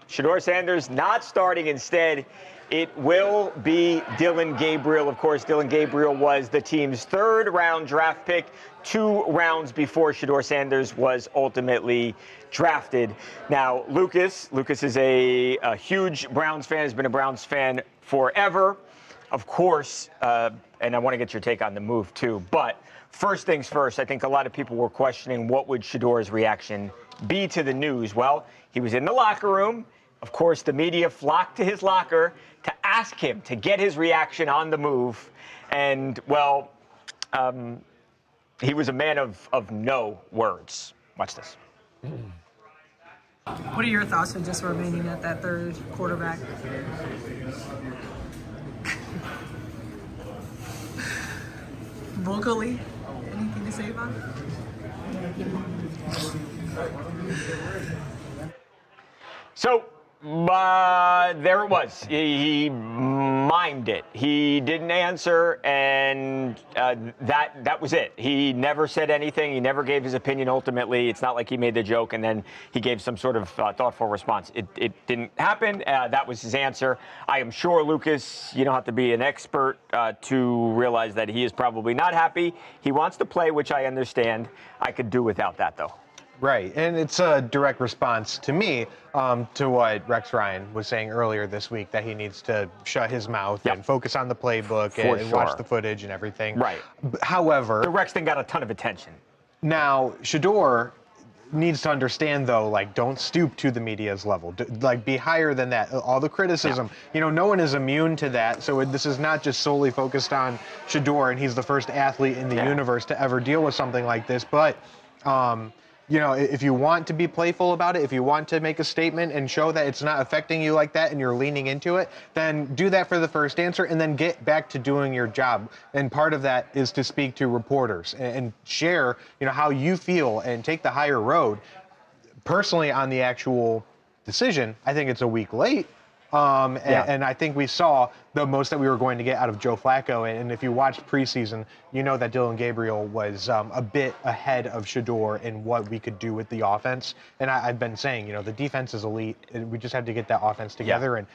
Shador Sanders not starting. Instead, it will be Dylan Gabriel. Of course, Dylan Gabriel was the team's 3rd-round draft pick 2 rounds before Shador Sanders was ultimately drafted. Now, Lucas is a huge Browns fan, has been a Browns fan forever, of course, and I want to get your take on the move too. But first things first, I think a lot of people were questioning what would Shador's reaction be to the news. Well, he was in the locker room. Of course, the media flocked to his locker to ask him to get his reaction on the move. And, well, he was a man of no words. Watch this. What are your thoughts of just remaining at that third quarterback? Vocally, anything to say about it? So there it was. He mimed it. He didn't answer, and that was it. He never said anything. He never gave his opinion. Ultimately, it's not like he made the joke and then he gave some sort of thoughtful response. It didn't happen. That was his answer. I am sure, Lucas, you don't have to be an expert to realize that he is probably not happy. He wants to play, which I understand. I could do without that, though. Right, and it's a direct response to me to what Rex Ryan was saying earlier this week, that he needs to shut his mouth and focus on the playbook and watch the footage and everything. Right. However, the Rex thing got a ton of attention. Now, Shedeur needs to understand, though, like, don't stoop to the media's level. Like, be higher than that. All the criticism, no one is immune to that. So this is not just solely focused on Shedeur, and he's the first athlete in the universe to ever deal with something like this. But if you want to be playful about it, if you want to make a statement and show that it's not affecting you like that and you're leaning into it, then do that for the first answer and then get back to doing your job. And part of that is to speak to reporters and share, how you feel and take the higher road. Personally, on the actual decision, I think it's a week late. And I think we saw the most that we were going to get out of Joe Flacco. And if you watched preseason, you know that Dillon Gabriel was a bit ahead of Shedeur in what we could do with the offense. And I've been saying, the defense is elite. We just have to get that offense together. And,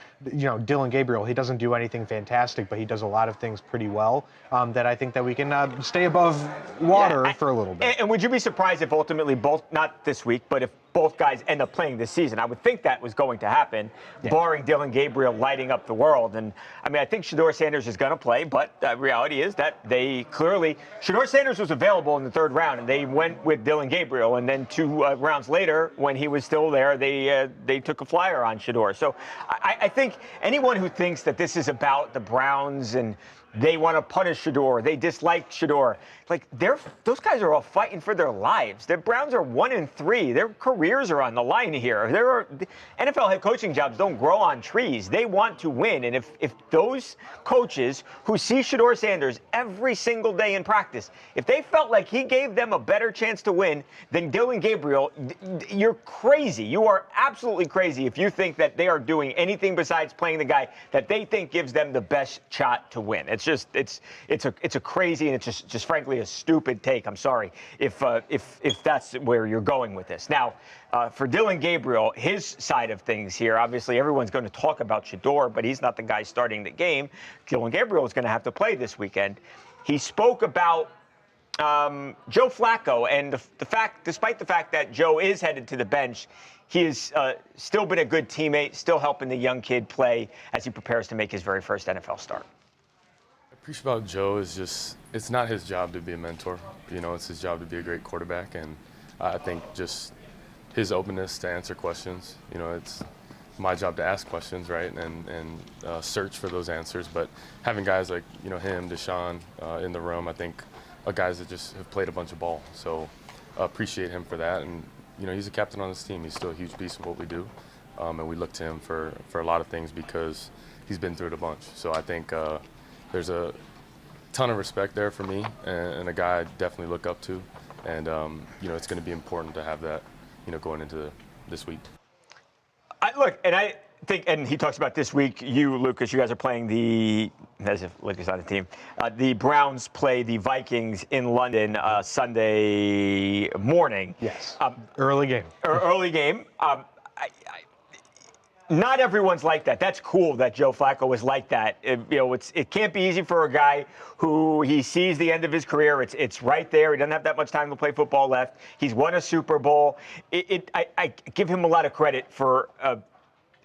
Dillon Gabriel, he doesn't do anything fantastic, but he does a lot of things pretty well that I think that we can stay above water for a little bit. And would you be surprised if ultimately both, not this week, but if both guys end up playing this season? I would think that was going to happen, barring Dillon Gabriel lighting up the world. And I think Shedeur Sanders is going to play, but the reality is that they clearly, Shedeur Sanders was available in the third round, and they went with Dillon Gabriel. And then 2 rounds later, when he was still there, they took a flyer on Shedeur. So I think anyone who thinks that this is about the Browns and they want to punish Shedeur, they dislike Shedeur, like those guys are all fighting for their lives. The Browns are 1-3. Their careers are on the line here. NFL head coaching jobs don't grow on trees. They want to win. And if those coaches who see Shedeur Sanders every single day in practice, if they felt like he gave them a better chance to win than Dillon Gabriel, you're crazy. You are absolutely crazy if you think that they are doing anything besides playing the guy that they think gives them the best shot to win. It's just it's a crazy, and it's just frankly a stupid take. I'm sorry if that's where you're going with this. Now, for Dillon Gabriel, his side of things here, obviously everyone's going to talk about Shedeur, but he's not the guy starting the game. Dillon Gabriel is going to have to play this weekend. He spoke about Joe Flacco and despite the fact that Joe is headed to the bench, he has still been a good teammate, still helping the young kid play as he prepares to make his very first NFL start. Appreciate about Joe is just, it's not his job to be a mentor. It's his job to be a great quarterback. And I think just his openness to answer questions, it's my job to ask questions, right? And search for those answers. But having guys like, him, Deshaun in the room, I think are guys that just have played a bunch of ball. So appreciate him for that. And, he's a captain on this team. He's still a huge piece of what we do. And we look to him for a lot of things because he's been through it a bunch. So I think there's a ton of respect there for me and a guy I definitely look up to. And, it's going to be important to have that, going into this week. I think, and he talks about this week, you, Lucas, you guys are playing as if Lucas on the team, the Browns play the Vikings in London Sunday morning. Yes. Early game. Early game. Not everyone's like that. That's cool that Joe Flacco is like that. It can't be easy for a guy who he sees the end of his career. It's right there. He doesn't have that much time to play football left. He's won a Super Bowl. I give him a lot of credit for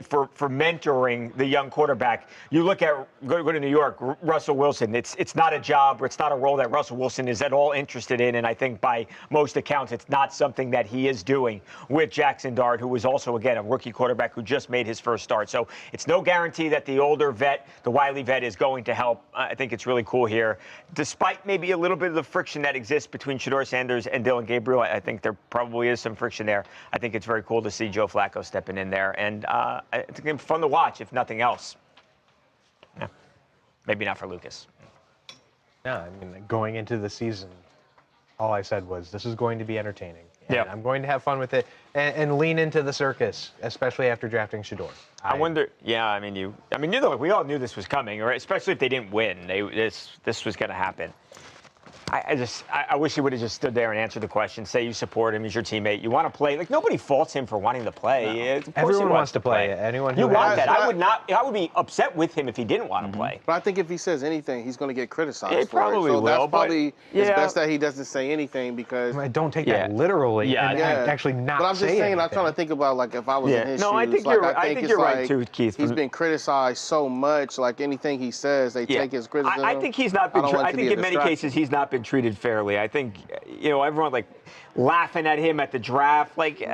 for mentoring the young quarterback. You look at go to New York, Russell Wilson. It's not a job or it's not a role that Russell Wilson is at all interested in, and I think by most accounts, it's not something that he is doing with Jackson Dart, who is also again a rookie quarterback who just made his first start. So it's no guarantee that the older vet, the Wiley vet, is going to help. I think it's really cool here, despite maybe a little bit of the friction that exists between Shedeur Sanders and Dillon Gabriel. I think there probably is some friction there. I think it's very cool to see Joe Flacco stepping in there, and I think it's fun to watch, if nothing else. Yeah. Maybe not for Lucas. Yeah, I mean, going into the season, all I said was this is going to be entertaining. Yeah, I'm going to have fun with it and lean into the circus, especially after drafting Shedeur. I wonder. Yeah, I mean, we all knew this was coming, or especially if they didn't win, this was going to happen. I wish he would have just stood there and answered the question. Say you support him, he's your teammate. You want to play. Like, nobody faults him for wanting to play. No. Everyone wants to play. Anyone who you want that. I would be upset with him if he didn't want to play. But I think if he says anything, he's going to get criticized. He probably will. That's probably it's best that he doesn't say anything because I don't take that literally. And actually not. But I'm just saying. I'm trying to think about like if I was in his shoes. I think you're right too, Keith. He's been criticized so much. Like anything he says, they take his criticism. I think he's not been. I think in many cases he's not been treated fairly. I think, everyone like laughing at him at the draft. Like,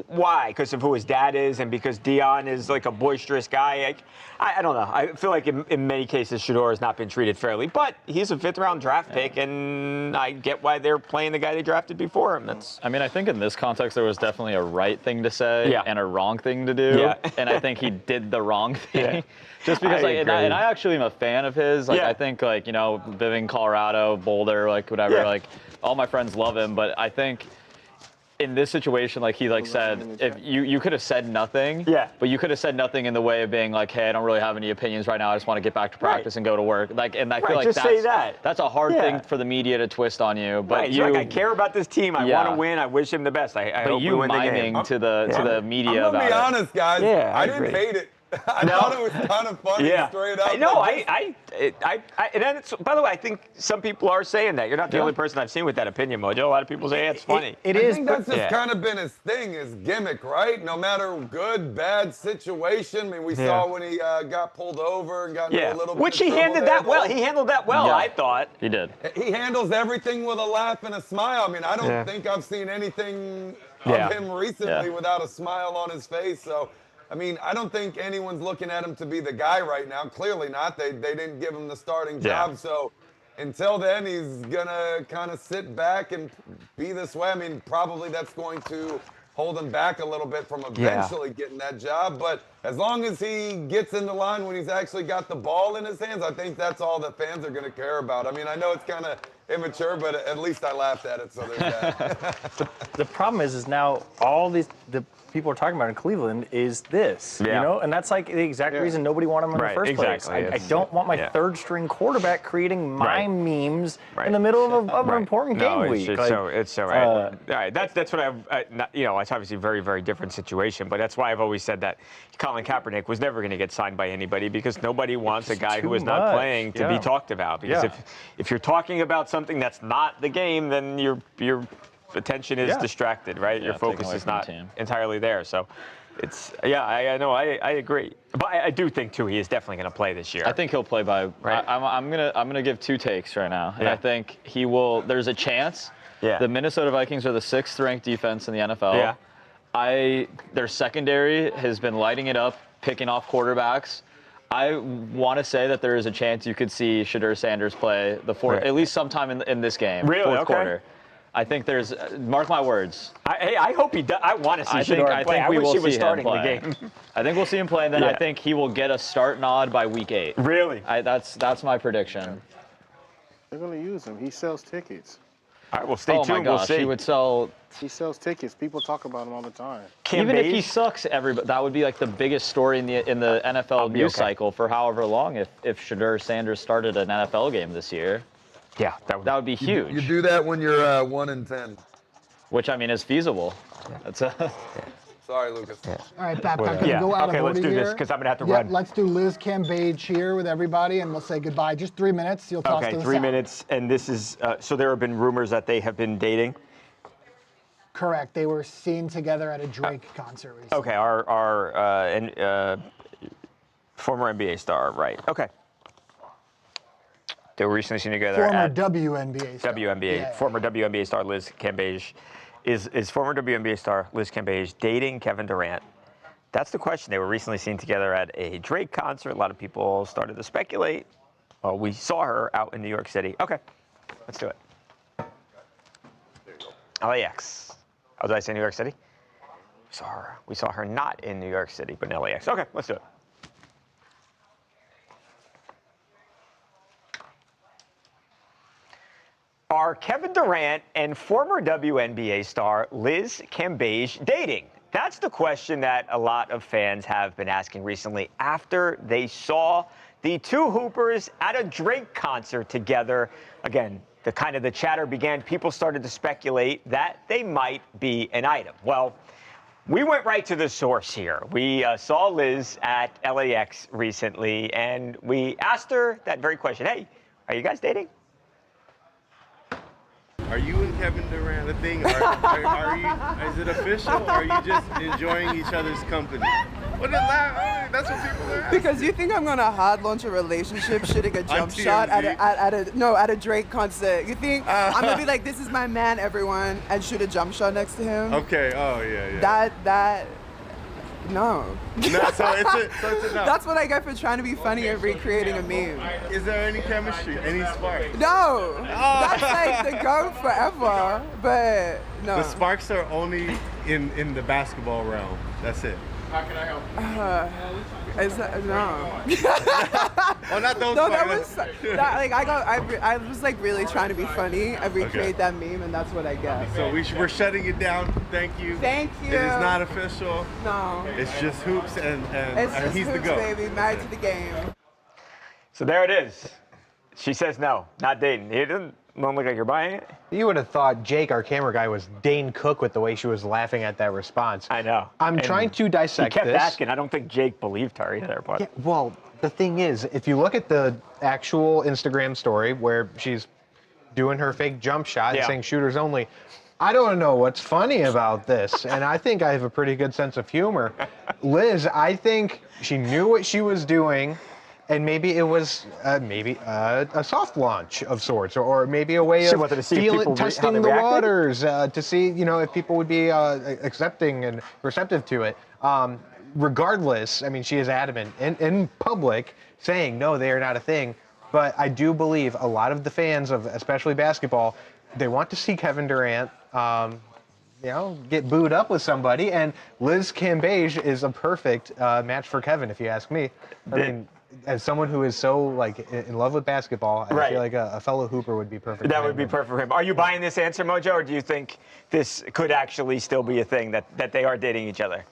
why? Because of who his dad is and because Dion is like a boisterous guy. I don't know. I feel like in many cases Shedeur has not been treated fairly. But he's a 5th-round draft pick, and I get why they're playing the guy they drafted before him. I think in this context there was definitely a right thing to say and a wrong thing to do. Yeah. And I think he did the wrong thing. Yeah. Just because, and I actually am a fan of his. Like, I think, living in Colorado, Boulder, whatever, all my friends love him. But I think in this situation, like he said, if you could have said nothing, but you could have said nothing in the way of being like, hey, I don't really have any opinions right now. I just want to get back to practice and go to work. And I feel like that's a hard thing for the media to twist on you. But I care about this team. I want to win. I wish him the best. I hope we win the game. to the media. I'm gonna be honest, guys. I didn't hate it. I thought it was kind of funny, straight up. No, and then by the way, I think some people are saying that. You're not the only person I've seen with that opinion, Mojo. A lot of people say it's funny. I think that's just kind of been his thing, his gimmick, right? No matter good, bad situation. I mean, we saw when he got pulled over and got into a little bit Which he handled that well. He handled that well, I thought. He did. He handles everything with a laugh and a smile. I mean, I don't think I've seen anything of him recently without a smile on his face. So, I mean, I don't think anyone's looking at him to be the guy right now. Clearly not. They didn't give him the starting job. So until then, he's going to kind of sit back and be this way. I mean, probably that's going to hold him back a little bit from eventually getting that job. But as long as he gets in the line when he's actually got the ball in his hands, I think that's all that fans are going to care about. I mean, I know it's kind of immature, but at least I laughed at it, so there's that. The problem is now all the people are talking about in Cleveland is this, and that's like the exact reason nobody wanted him in the first place. I don't want my third-string quarterback creating my memes in the middle of an important game week. It's so right. All right, that's what it's obviously a very, very different situation, but that's why I've always said that Colin Kaepernick was never going to get signed by anybody because nobody wants a guy who is not playing to be talked about. Because if you're talking about something that's not the game, then your attention is distracted, right? Your focus is not entirely there. So it's I know I agree, but I do think too he is definitely going to play this year. I think he'll play by. Right. I'm gonna give 2 takes right now, and I think he will. There's a chance. The Minnesota Vikings are the 6th-ranked defense in the NFL. Their secondary has been lighting it up, picking off quarterbacks. I want to say that there is a chance you could see Shedeur Sanders play the at least sometime in this game, fourth quarter. I think there's, mark my words. I hope he does. I want to see Shedeur play. I think we will see him play. I think we'll see him play, and then I think he will get a start nod by week 8. Really? That's my prediction. They're going to use him. He sells tickets. All right, well, stay tuned. Oh my gosh, we'll see. He sells tickets. People talk about him all the time. Even if he sucks, that would be like the biggest story in the NFL news cycle for however long if Shedeur Sanders started an NFL game this year. Yeah, that would be huge. You do that when you're 1-10, which I mean is feasible. That's Sorry, Lucas. All right, Babcock, can we go out of order let's do here? this because I'm gonna have to run. Let's do Liz Cambage here with everybody, and we'll say goodbye. Just 3 minutes. You'll toss to the 3 sound. minutes, and this is so there have been rumors that they have been dating. Correct. They were seen together at a Drake concert recently. Okay, our former NBA star, right? Okay. They were recently seen together Former at WNBA star. Former WNBA star Liz Cambage. Is former WNBA star Liz Cambage dating Kevin Durant? That's the question. They were recently seen together at a Drake concert. A lot of people started to speculate. Well, we saw her out in New York City. Okay, let's do it. LAX. Oh, did I say New York City? We saw her not in New York City, but in LAX. Okay, let's do it. Are Kevin Durant and former WNBA star Liz Cambage dating? That's the question that a lot of fans have been asking recently after they saw the two Hoopers at a Drake concert together. Again, the chatter began. People started to speculate that they might be an item. Well, we went right to the source here. We saw Liz at LAX recently, and we asked her that very question. Hey, are you guys dating? Are you and Kevin Durant a thing? Are you? Is it official, or are you just enjoying each other's company? That's what people are asking. Because you think I'm gonna hard launch a relationship shooting a jump shot at a Drake concert? You think I'm gonna be like, this is my man, everyone, and shoot a jump shot next to him? Okay. Oh yeah. No. So it's a no. That's what I get for trying to be funny and recreating a meme. Is there any chemistry, any spark? No. That's like the go forever, but no. The sparks are only in the basketball realm. That's it. How can I help? No. Oh, not those. No, I was like really trying to be funny and recreate that meme, and that's what I get. So we're shutting it down. Thank you. Thank you. It is not official. No. It's just hoops, and he's hoops, the GOAT. Baby, married to the game. So there it is. She says no, not dating. It doesn't look like you're buying it. You would have thought Jake, our camera guy, was Dane Cook with the way she was laughing at that response. I know. I'm trying to dissect this. He kept this. asking. I don't think Jake believed her either. But yeah, well, the thing is, if you look at the actual Instagram story where she's doing her fake jump shot and saying shooters only, I don't know what's funny about this, and I think I have a pretty good sense of humor. Liz, I think she knew what she was doing. And maybe it was a soft launch of sorts, or maybe a way of testing the waters to see, if people would be accepting and receptive to it. Regardless, I mean, she is adamant in public saying, no, they are not a thing. But I do believe a lot of the fans of especially basketball, they want to see Kevin Durant, get booed up with somebody. And Liz Cambage is a perfect match for Kevin, if you ask me. I mean, as someone who is so in love with basketball, I feel like a fellow Hooper would be perfect. That would be perfect for him. Are you buying this answer, Mojo, or do you think this could actually still be a thing that they are dating each other?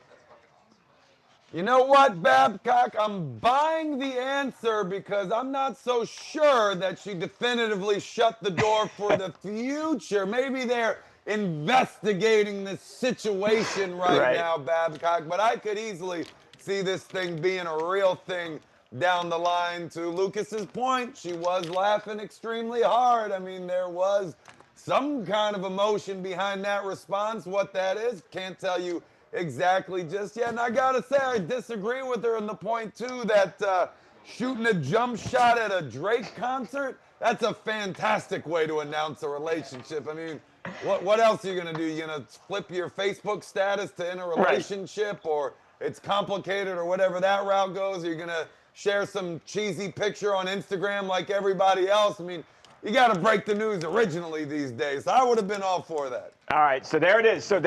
You know what, Babcock? I'm buying the answer because I'm not so sure that she definitively shut the door for the future. Maybe they're investigating this situation right now, Babcock, but I could easily see this thing being a real thing down the line. To Lucas's point, she was laughing extremely hard. I mean, there was some kind of emotion behind that response. What that is, can't tell you exactly just yet. And I gotta say, I disagree with her on the point too that shooting a jump shot at a Drake concert, that's a fantastic way to announce a relationship. I mean, what else are you gonna do? You gonna flip your Facebook status to in a relationship, or it's complicated, or whatever that route goes? Are you gonna share some cheesy picture on Instagram like everybody else? I mean, you got to break the news originally these days. I would have been all for that. All right, so there it is. So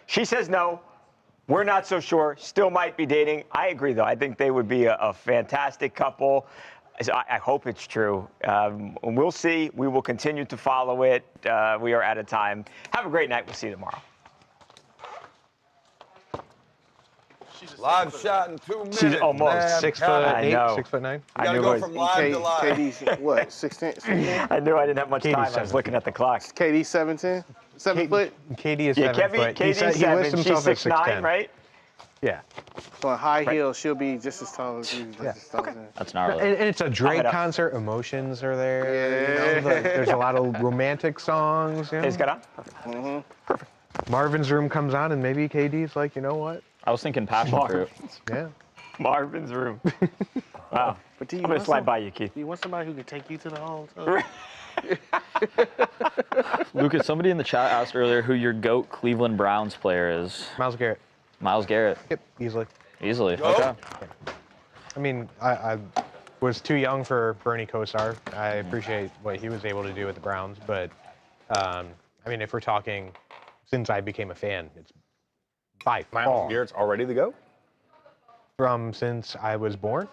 she says no. We're not so sure. Still might be dating. I agree, though. I think they would be a fantastic couple. I hope it's true. We'll see. We will continue to follow it. We are out of time. Have a great night. We'll see you tomorrow. Live shot in 2 minutes. She's almost 6'8", 6'9". You gotta go from live to live. KD's what? 16? I knew I didn't have much time. I was looking at the clock. KD 7'10", 7 foot. KD is 7 foot. KD's 7. She's 6'9", right? Yeah. So on high heels, she'll be just as tall as you. Okay. That's gnarly. And it's a Drake concert. Emotions are there. Yeah. There's a lot of romantic songs. It's got on. Mm-hmm. Perfect. Marvin's Room comes on, and maybe KD's like, you know what? I was thinking passion fruit. Yeah. Marvin's Room. Wow. But do you I'm gonna want slide by you, Keith. Do you want somebody who can take you to the hall? Too? Lucas, somebody in the chat asked earlier who your GOAT Cleveland Browns player is. Myles Garrett. Myles Garrett. Yep, easily. Easily. Okay. I mean, I was too young for Bernie Kosar. I appreciate what he was able to do with the Browns, but I mean, if we're talking since I became a fan, it's by Myles far Garrett's already the GOAT? from since I was born,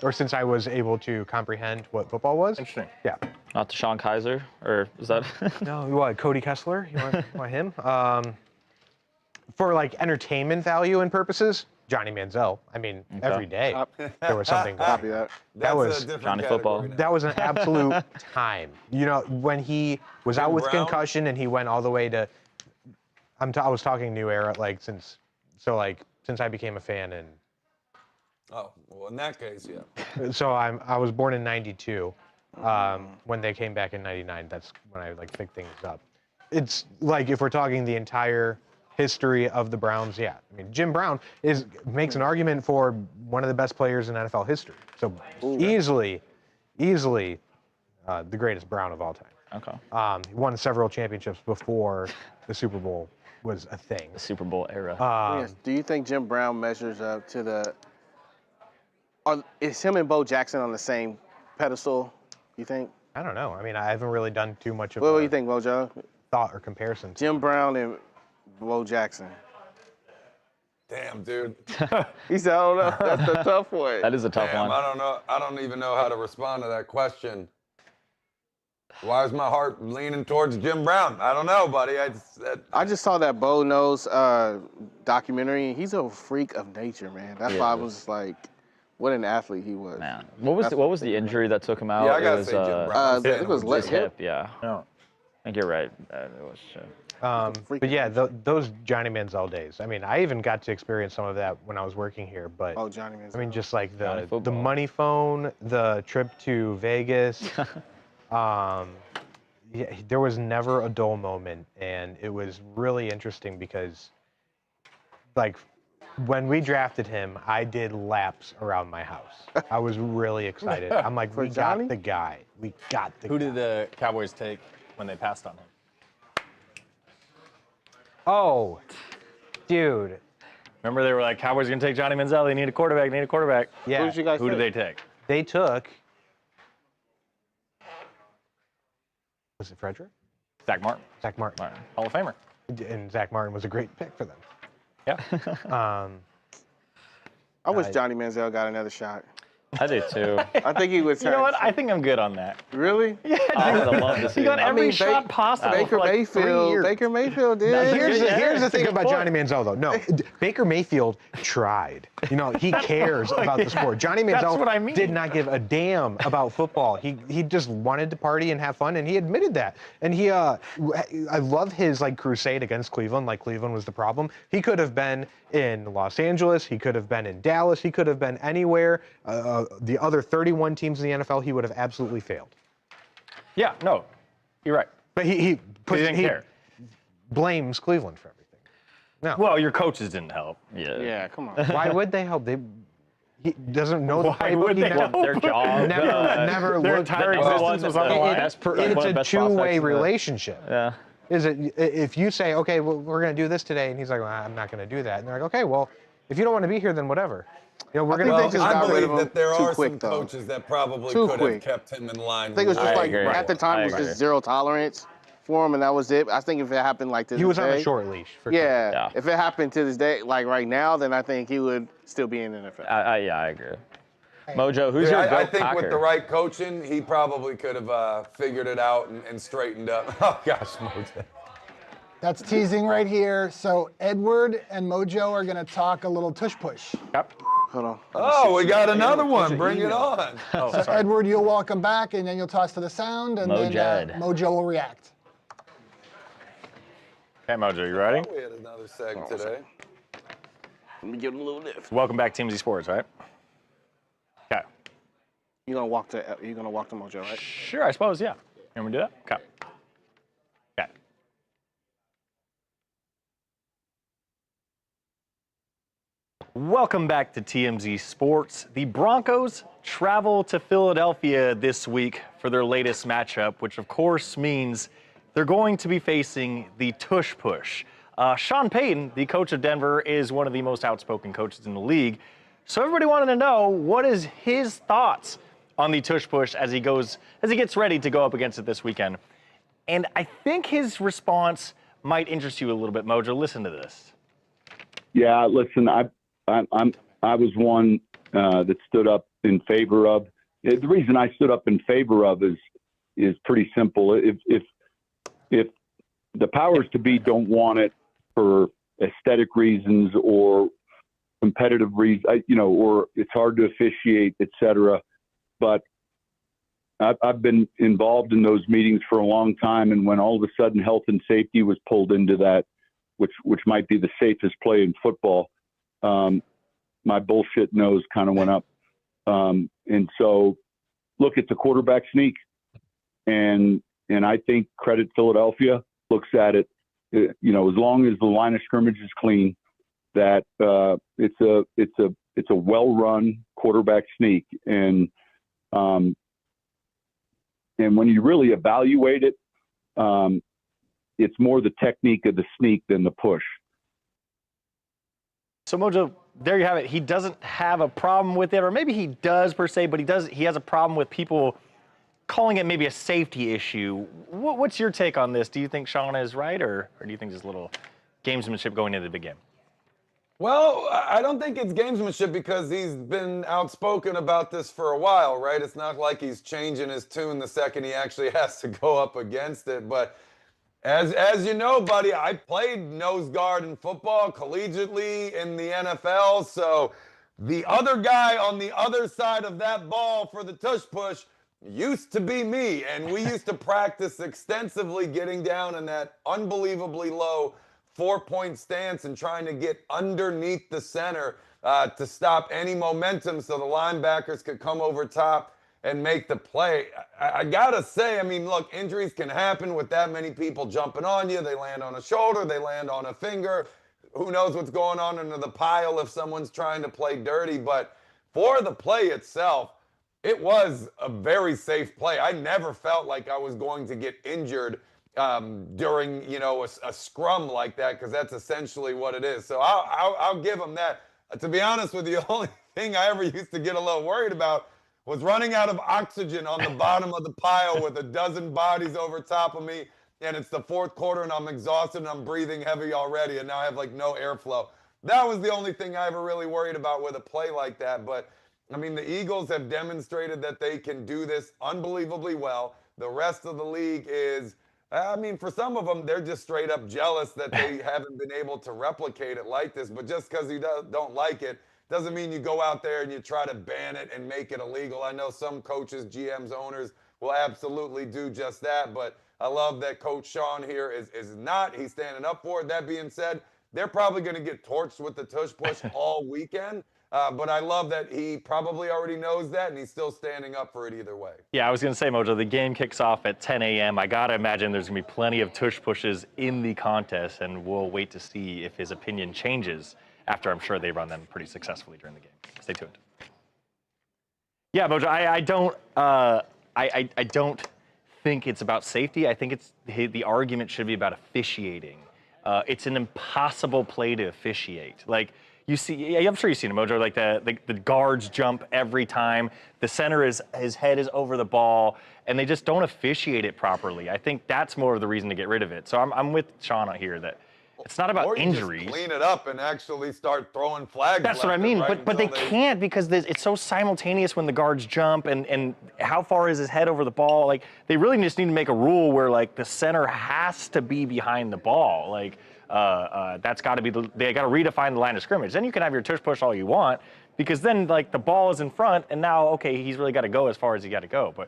or since I was able to comprehend what football was. Interesting. Yeah. Not Deshaun Kaiser, or is that? No, what, Cody Kessler? You want him? For like entertainment value and purposes, Johnny Manziel. I mean, every day there was something. Copy that. That was Johnny Football. That was an absolute time. You know, when he was out with concussion and he went all the way to. I was talking new era, like since I became a fan and. Oh, well, in that case, yeah. So I was born in '92. When they came back in '99, that's when I like picked things up. It's like if we're talking the entire history of the Browns, yeah. I mean, Jim Brown makes an argument for one of the best players in NFL history. So easily, the greatest Brown of all time. Okay. He won several championships before the Super Bowl was a thing. The Super Bowl era. Yes. Do you think Jim Brown measures up to the? Is him and Bo Jackson on the same pedestal? You think? I don't know. I mean, I haven't really done too much of. What do you think, Mojo? Thought or comparison. Jim Brown and Bo Jackson. Damn, dude. He said, I don't know. That's a tough one. That is a tough one. I don't know. I don't even know how to respond to that question. Why is my heart leaning towards Jim Brown? I don't know, buddy. I just saw that Bo Knows documentary. He's a freak of nature, man. That's why I was like, what an athlete he was. Man, what was the injury that took him out? Yeah, I gotta say Jim Brown. It was his hip. hip. Yeah. No. I think you're right. It was. But yeah, those Johnny Manziel days. I mean, I even got to experience some of that when I was working here. But Johnny Manziel. I mean, just like the money phone, the trip to Vegas. Yeah, there was never a dull moment, and it was really interesting because, like, when we drafted him, I did laps around my house. I was really excited. I'm like, we got the guy. We got the guy. Who did the Cowboys take when they passed on him? Oh, dude. Remember they were like, Cowboys are going to take Johnny Manziel. They need a quarterback. Yeah. Who did you guys Who take? did they take? They took. Was it Frederick? Zach Martin. Zach Martin. Hall of Famer. And Zach Martin was a great pick for them. Yeah. I wish Johnny Manziel got another shot. I do too. I think he would. You know what? I think I'm good on that. Really? Yeah. I would love to see He got every shot possible. Baker Mayfield. Baker Mayfield did. Here's the thing about Johnny Manziel, though. No, Baker Mayfield tried. You know, he cares about the sport. Johnny Manziel did not give a damn about football. He just wanted to party and have fun, and he admitted that. And I love his like crusade against Cleveland. Like Cleveland was the problem. He could have been in Los Angeles. He could have been in Dallas. He could have been anywhere. The other 31 teams in the NFL, he would have absolutely failed. Yeah, no, you're right. But he didn't care. Blames Cleveland for everything. No. Well, your coaches didn't help. Yeah, come on. Why would they help? He doesn't know the Why playbook. would they help? Their job. Never their looked. entire existence was on the line. It's a two-way relationship. Yeah. Is it if you say, okay, well, we're going to do this today, and he's like, well, I'm not going to do that, and they're like, okay, well, if you don't want to be here, then whatever. You know, we're going to. I believe that there are some coaches that probably could have kept him in line. I think it was just like at the time it was just zero tolerance for him, and that was it. I think if it happened like to this day, he was on a short leash. For sure. Yeah. If it happened to this day, like right now, then I think he would still be in the NFL. I agree. Mojo, who's your GOAT I think Packer? with the right coaching, he probably could have figured it out and straightened up. Oh gosh, Mojo. That's teasing right here. So Edward and Mojo are going to talk a little tush push. Yep. Hold on. Oh, we got another one. Bring it on. Oh, so sorry. Edward, you'll welcome back, and then you'll toss to the sound, and then Mojo will react. Okay, Mojo, you ready? We had another seg today. Let me give it a little lift. Welcome back, TMZ Sports, right? Okay. You're gonna walk to Mojo, right? Sure, I suppose, yeah. You want me to do that? Okay. Okay. Welcome back to TMZ Sports. The Broncos travel to Philadelphia this week for their latest matchup, which of course means they're going to be facing the tush push. Sean Payton, the coach of Denver, is one of the most outspoken coaches in the league. So everybody wanted to know, what is his thoughts on the tush push as he gets ready to go up against it this weekend? And I think his response might interest you a little bit, Mojo. Listen to this. Yeah, listen, I was one that stood up in favor of. The reason I stood up in favor of is pretty simple. If the powers to be don't want it for aesthetic reasons or competitive reasons, or it's hard to officiate, etc. But I've been involved in those meetings for a long time, and when all of a sudden health and safety was pulled into that, which might be the safest play in football, my bullshit nose kind of went up. And so, look, it's a quarterback sneak, and I think credit Philadelphia looks at it, as long as the line of scrimmage is clean, that it's a well-run quarterback sneak, and when you really evaluate it, it's more the technique of the sneak than the push. So Mojo, there you have it. He doesn't have a problem with it, or maybe he does per se, but he has a problem with people calling it maybe a safety issue. What's your take on this? Do you think Sean is right, or do you think there's a little gamesmanship going into the big game? Well, I don't think it's gamesmanship because he's been outspoken about this for a while, right? It's not like he's changing his tune the second he actually has to go up against it. But as you know, buddy, I played nose guard in football collegiately in the NFL. So the other guy on the other side of that ball for the tush push used to be me. And we used to practice extensively getting down in that unbelievably low 4-point stance and trying to get underneath the center to stop any momentum so the linebackers could come over top and make the play. I gotta say, look, injuries can happen with that many people jumping on you. They land on a shoulder, they land on a finger. Who knows what's going on under the pile if someone's trying to play dirty. But for the play itself, it was a very safe play. I never felt like I was going to get injured during, a scrum like that, because that's essentially what it is. So I'll give him that. To be honest with you, the only thing I ever used to get a little worried about was running out of oxygen on the bottom of the pile with a dozen bodies over top of me, and it's the fourth quarter and I'm exhausted and I'm breathing heavy already, and now I have no airflow. That was the only thing I ever really worried about with a play like that. But the Eagles have demonstrated that they can do this unbelievably well. The rest of the league is, for some of them, they're just straight up jealous that they haven't been able to replicate it like this. But just because you don't like it doesn't mean you go out there and you try to ban it and make it illegal. I know some coaches, GMs, owners will absolutely do just that. But I love that Coach Sean here is not. He's standing up for it. That being said, they're probably going to get torched with the tush push all weekend. But I love that he probably already knows that, and he's still standing up for it either way. Yeah, I was going to say, Mojo, the game kicks off at 10 a.m. I got to imagine there's going to be plenty of tush pushes in the contest, and we'll wait to see if his opinion changes after I'm sure they run them pretty successfully during the game. Stay tuned. Yeah, Mojo, I don't think it's about safety. I think the argument should be about officiating. It's an impossible play to officiate. You see, I'm sure you've seen it, Mojo. The guards jump every time. The center his head is over the ball, and they just don't officiate it properly. I think that's more of the reason to get rid of it. So I'm with Sean out here that it's not about injuries. Just clean it up and actually start throwing flags. That's what I mean. But they can't, because it's so simultaneous when the guards jump and how far is his head over the ball. They really just need to make a rule where the center has to be behind the ball. That's got to be they got to redefine the line of scrimmage. Then you can have your tush push all you want, because then the ball is in front, and now okay, he's really got to go as far as he got to go. But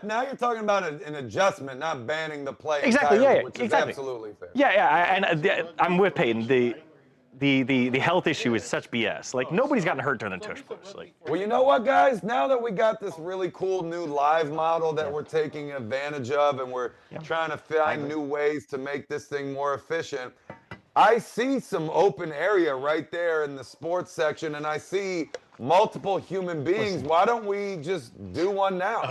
now you're talking about an adjustment, not banning the play. Exactly. Entirely, Yeah. Which Exactly. is absolutely fair. Yeah. I'm with Peyton. The health issue is such BS. Nobody's gotten hurt during the tush push. Well, you know what, guys? Now that we got this really cool new live model that we're taking advantage of, and we're trying to find new ways to make this thing more efficient, I see some open area right there in the sports section, and I see multiple human beings. Why don't we just do one now?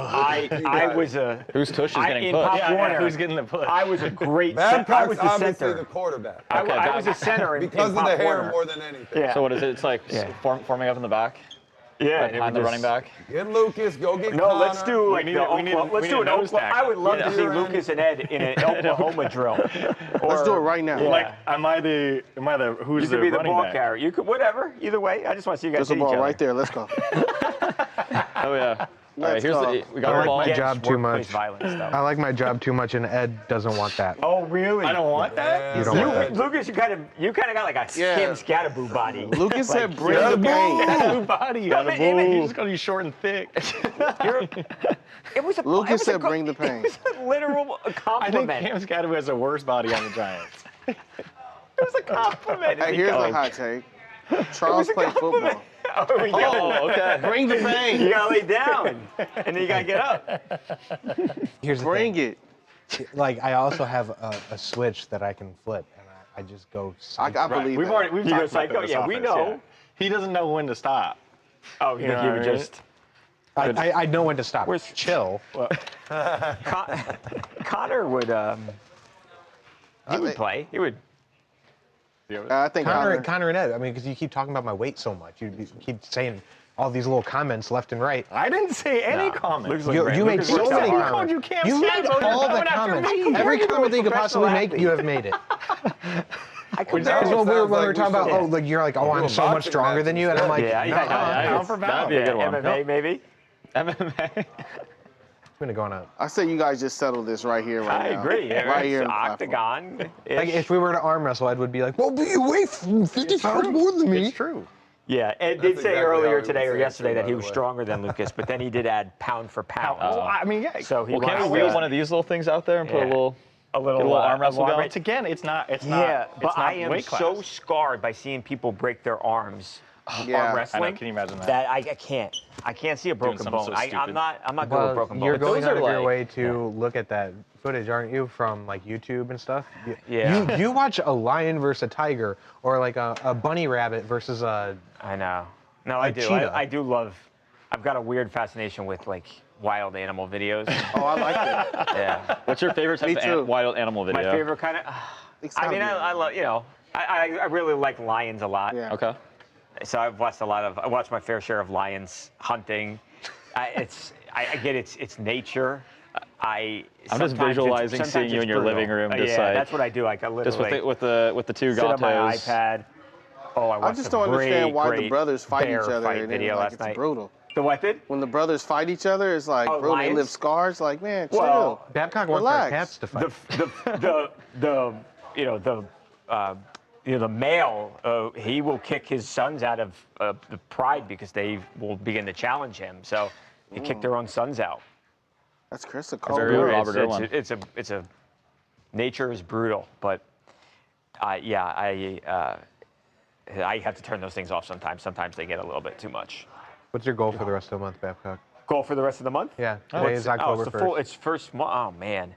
Whose tush is getting in put? Pop Warner, who's getting the push? I was a great Babcock's I was obviously center. the quarterback. I was a center because in of Pop the hair Warner. more than anything. Yeah. So what is it? It's like forming up in the back? Yeah, Like behind the running back? Get Lucas, go get No, Connor. let's do like the Oklahoma. Let's do an Oklahoma. I would love to see Durant. Lucas and Ed in an Oklahoma drill. Let's do it right now. Yeah. Like, am I the who's You the could be the running ball back? carrier. You could whatever. Either way, I just want to see you guys There's a hit each ball other. right there. Let's go. Oh yeah. All right, here's Let's we got I the like ball. my job too Workplace much. violence stuff. I like my job too much, and Ed doesn't want that. Oh really? I don't want that. You don't want that. Lucas, you kind of got like a Kim Scatterboo body. Lucas Like, said, "Bring the pain." Blue body. Come in, You're just gonna be short and thick. It was a. Lucas said, "Bring the pain." It was a literal I think compliment. Cam Scatterby has a worse body on the Giants. It was a compliment. Hey, here's a hot take. Charles played football. Oh, yeah. Oh, okay. Bring the pain. You gotta lay down, and then you gotta get up. Here's the Bring thing. it. Like, I also have a switch that I can flip, and I just go. I believe We've that. already You go talked about psycho? this Yeah, we offense, know. yeah. He doesn't know when to stop. Oh, you know think he what would I mean? just? I know when to stop. Where's- Chill. Connor would. He would play. He would. I think Connor and Ed. I mean, because you keep talking about my weight so much. You keep saying all these little comments left and right. I didn't say any comments. You made so many I called comments. you Cam You made Scatterby. all You're the coming after comments. me. Every You're comment that you could professional possibly make, athlete. you have made it. Now When it we sounds were like talking about, should- oh, like you're like, oh, I'm do a so much boxing stronger match than you, and I'm like, Yeah, no, yeah, I'm pound for That'd pound. be a good one. MMA maybe. MMA. gonna go on a. I say you guys just settle this right here, right now. I agree. Right here. in the platform. Octagon. Like if we were to arm wrestle, Ed would be like, well, but you weigh 50 pounds more than me. It's true. Yeah, Ed did That's say exactly how earlier he would today say or it, yesterday too, that by he the was way. stronger than Lucas, but then he did add pound for pound. Well, I mean, yeah. So he Well, can't wants we wheel one of these little things out there and put a little arm wrestle going? It's again, it's not. It's Yeah, not. but it's not I am weight class. so scarred by seeing people break their arms. Yeah. Arm wrestling. I know, can you imagine that? That I can't. I can't see a broken something bone. so I'm stupid. not good with broken You're bones. going Those out are of your like- way to look at that footage, aren't you, from like YouTube and stuff? Yeah. You watch a lion versus a tiger, or like a bunny rabbit versus a. I know. No, I do. cheetah. I do love. I've got a weird fascination with like wild animal videos. Oh, I like that. Yeah. What's your favorite type Me of too. wild animal video? My favorite kind of. I mean, I love, you know, I really like lions a lot. Yeah. Okay. So I watched my fair share of lions hunting. I get it's nature. I'm just visualizing seeing you in your living room, just yeah, like that's what I do. Like I literally just with the two sit on my gatos. iPad. Oh, I watched just a don't understand great, why the great brothers fight each bear other. fight And then, video like, last it's night. brutal. The what did? When the brothers fight each other, it's like, Oh, bro, lions? they live scars. Like, man, chill. Well, Babcock wants our Relax. cats to fight. The male, he will kick his sons out of the pride because they will begin to challenge him. So they kick their own sons out. That's crystal cold. Very bro. Robert Irwin. It's a nature is brutal, but I have to turn those things off sometimes. Sometimes they get a little bit too much. What's your goal for the rest of the month, Babcock? Goal for the rest of the month? Yeah, today is October it's 1st. It's first month. Oh man.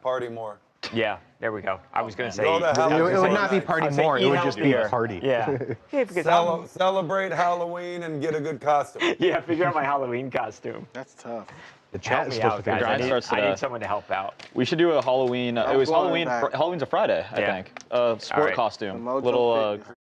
Party more. Yeah, there we go. I was gonna say Go to It Halloween. would not be party I'd say more. It eat would just be healthier. party. Yeah. Yeah, because I'm- Celebrate Halloween and get a good costume. yeah, figure out my Halloween costume. That's tough. The Help chat is me supposed out, to be guys. Grind starts I today. need someone to help out. We should do a Halloween. It was going Halloween. back. Halloween's a Friday, I Yeah. think. Sport All right. costume. The Mojo Little Fitness.